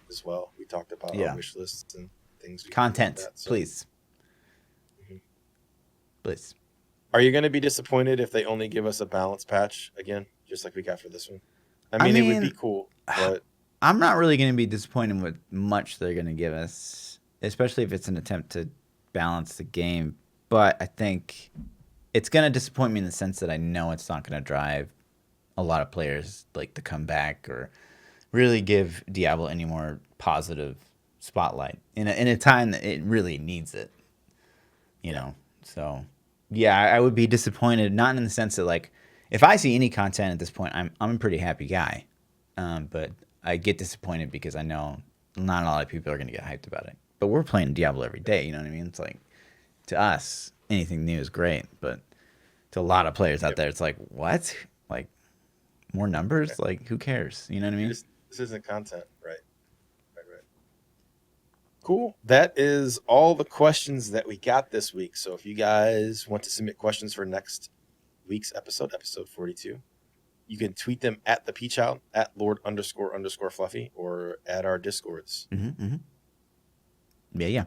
as well. We talked about our wish lists and things. Content, please. Please. Are you going to be disappointed if they only give us a balance patch again, just like we got for this one? I mean, it would be cool, but I'm not really going to be disappointed with much they're going to give us, especially if it's an attempt to balance the game. But I think it's going to disappoint me in the sense that I know it's not going to drive a lot of players like to come back or really give Diablo any more positive spotlight in a time that it really needs it. You know, so yeah, I would be disappointed, not in the sense that like if I see any content at this point, I'm a pretty happy guy, but I get disappointed because I know not a lot of people are going to get hyped about it. But we're playing Diablo every day, you know what I mean? It's like to us, anything new is great, but to a lot of players out there, it's like what? Like more numbers? Like who cares? You know what I mean? This isn't content, right? Cool. That is all the questions that we got this week. So if you guys want to submit questions for next week's episode 42, you can tweet them at ThaPChild, at Lord__Fluffy, or at our Discords. Yeah.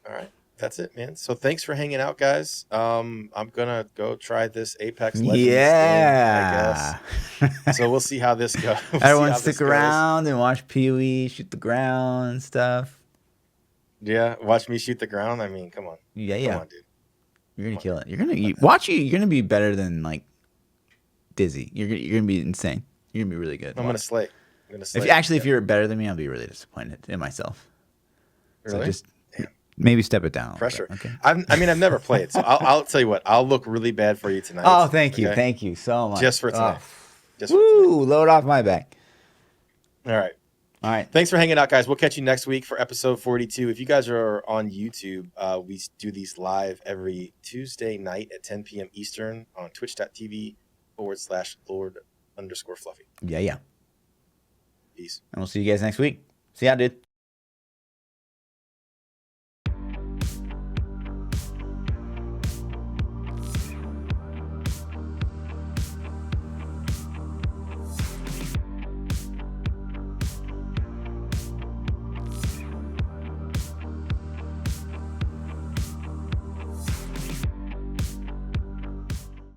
All right. That's it, man. So thanks for hanging out, guys. I'm gonna go try this Apex Legends game, I guess. So we'll see how this goes. Everyone stick around and watch Pee-wee shoot the ground and stuff. Yeah, watch me shoot the ground. I mean, come on. Yeah. Come on, dude. You're gonna kill it. You're gonna be better than like Dizzy. You're gonna be insane. You're gonna be really good. I'm gonna slay. I'm gonna slay. If you're better than me, I'll be really disappointed in myself. Really? So just Damn. maybe step it down. Pressure. Okay. I've never played, so I'll tell you what. I'll look really bad for you tonight. Oh, thank you so much. Just for tonight. Just Woo! for tonight. Load off my back. All right. All right. Thanks for hanging out, guys. We'll catch you next week for episode 42. If you guys are on YouTube, we do these live every Tuesday night at 10 p.m. Eastern on twitch.tv/Lord_Fluffy. Yeah. Peace. And we'll see you guys next week. See ya, dude.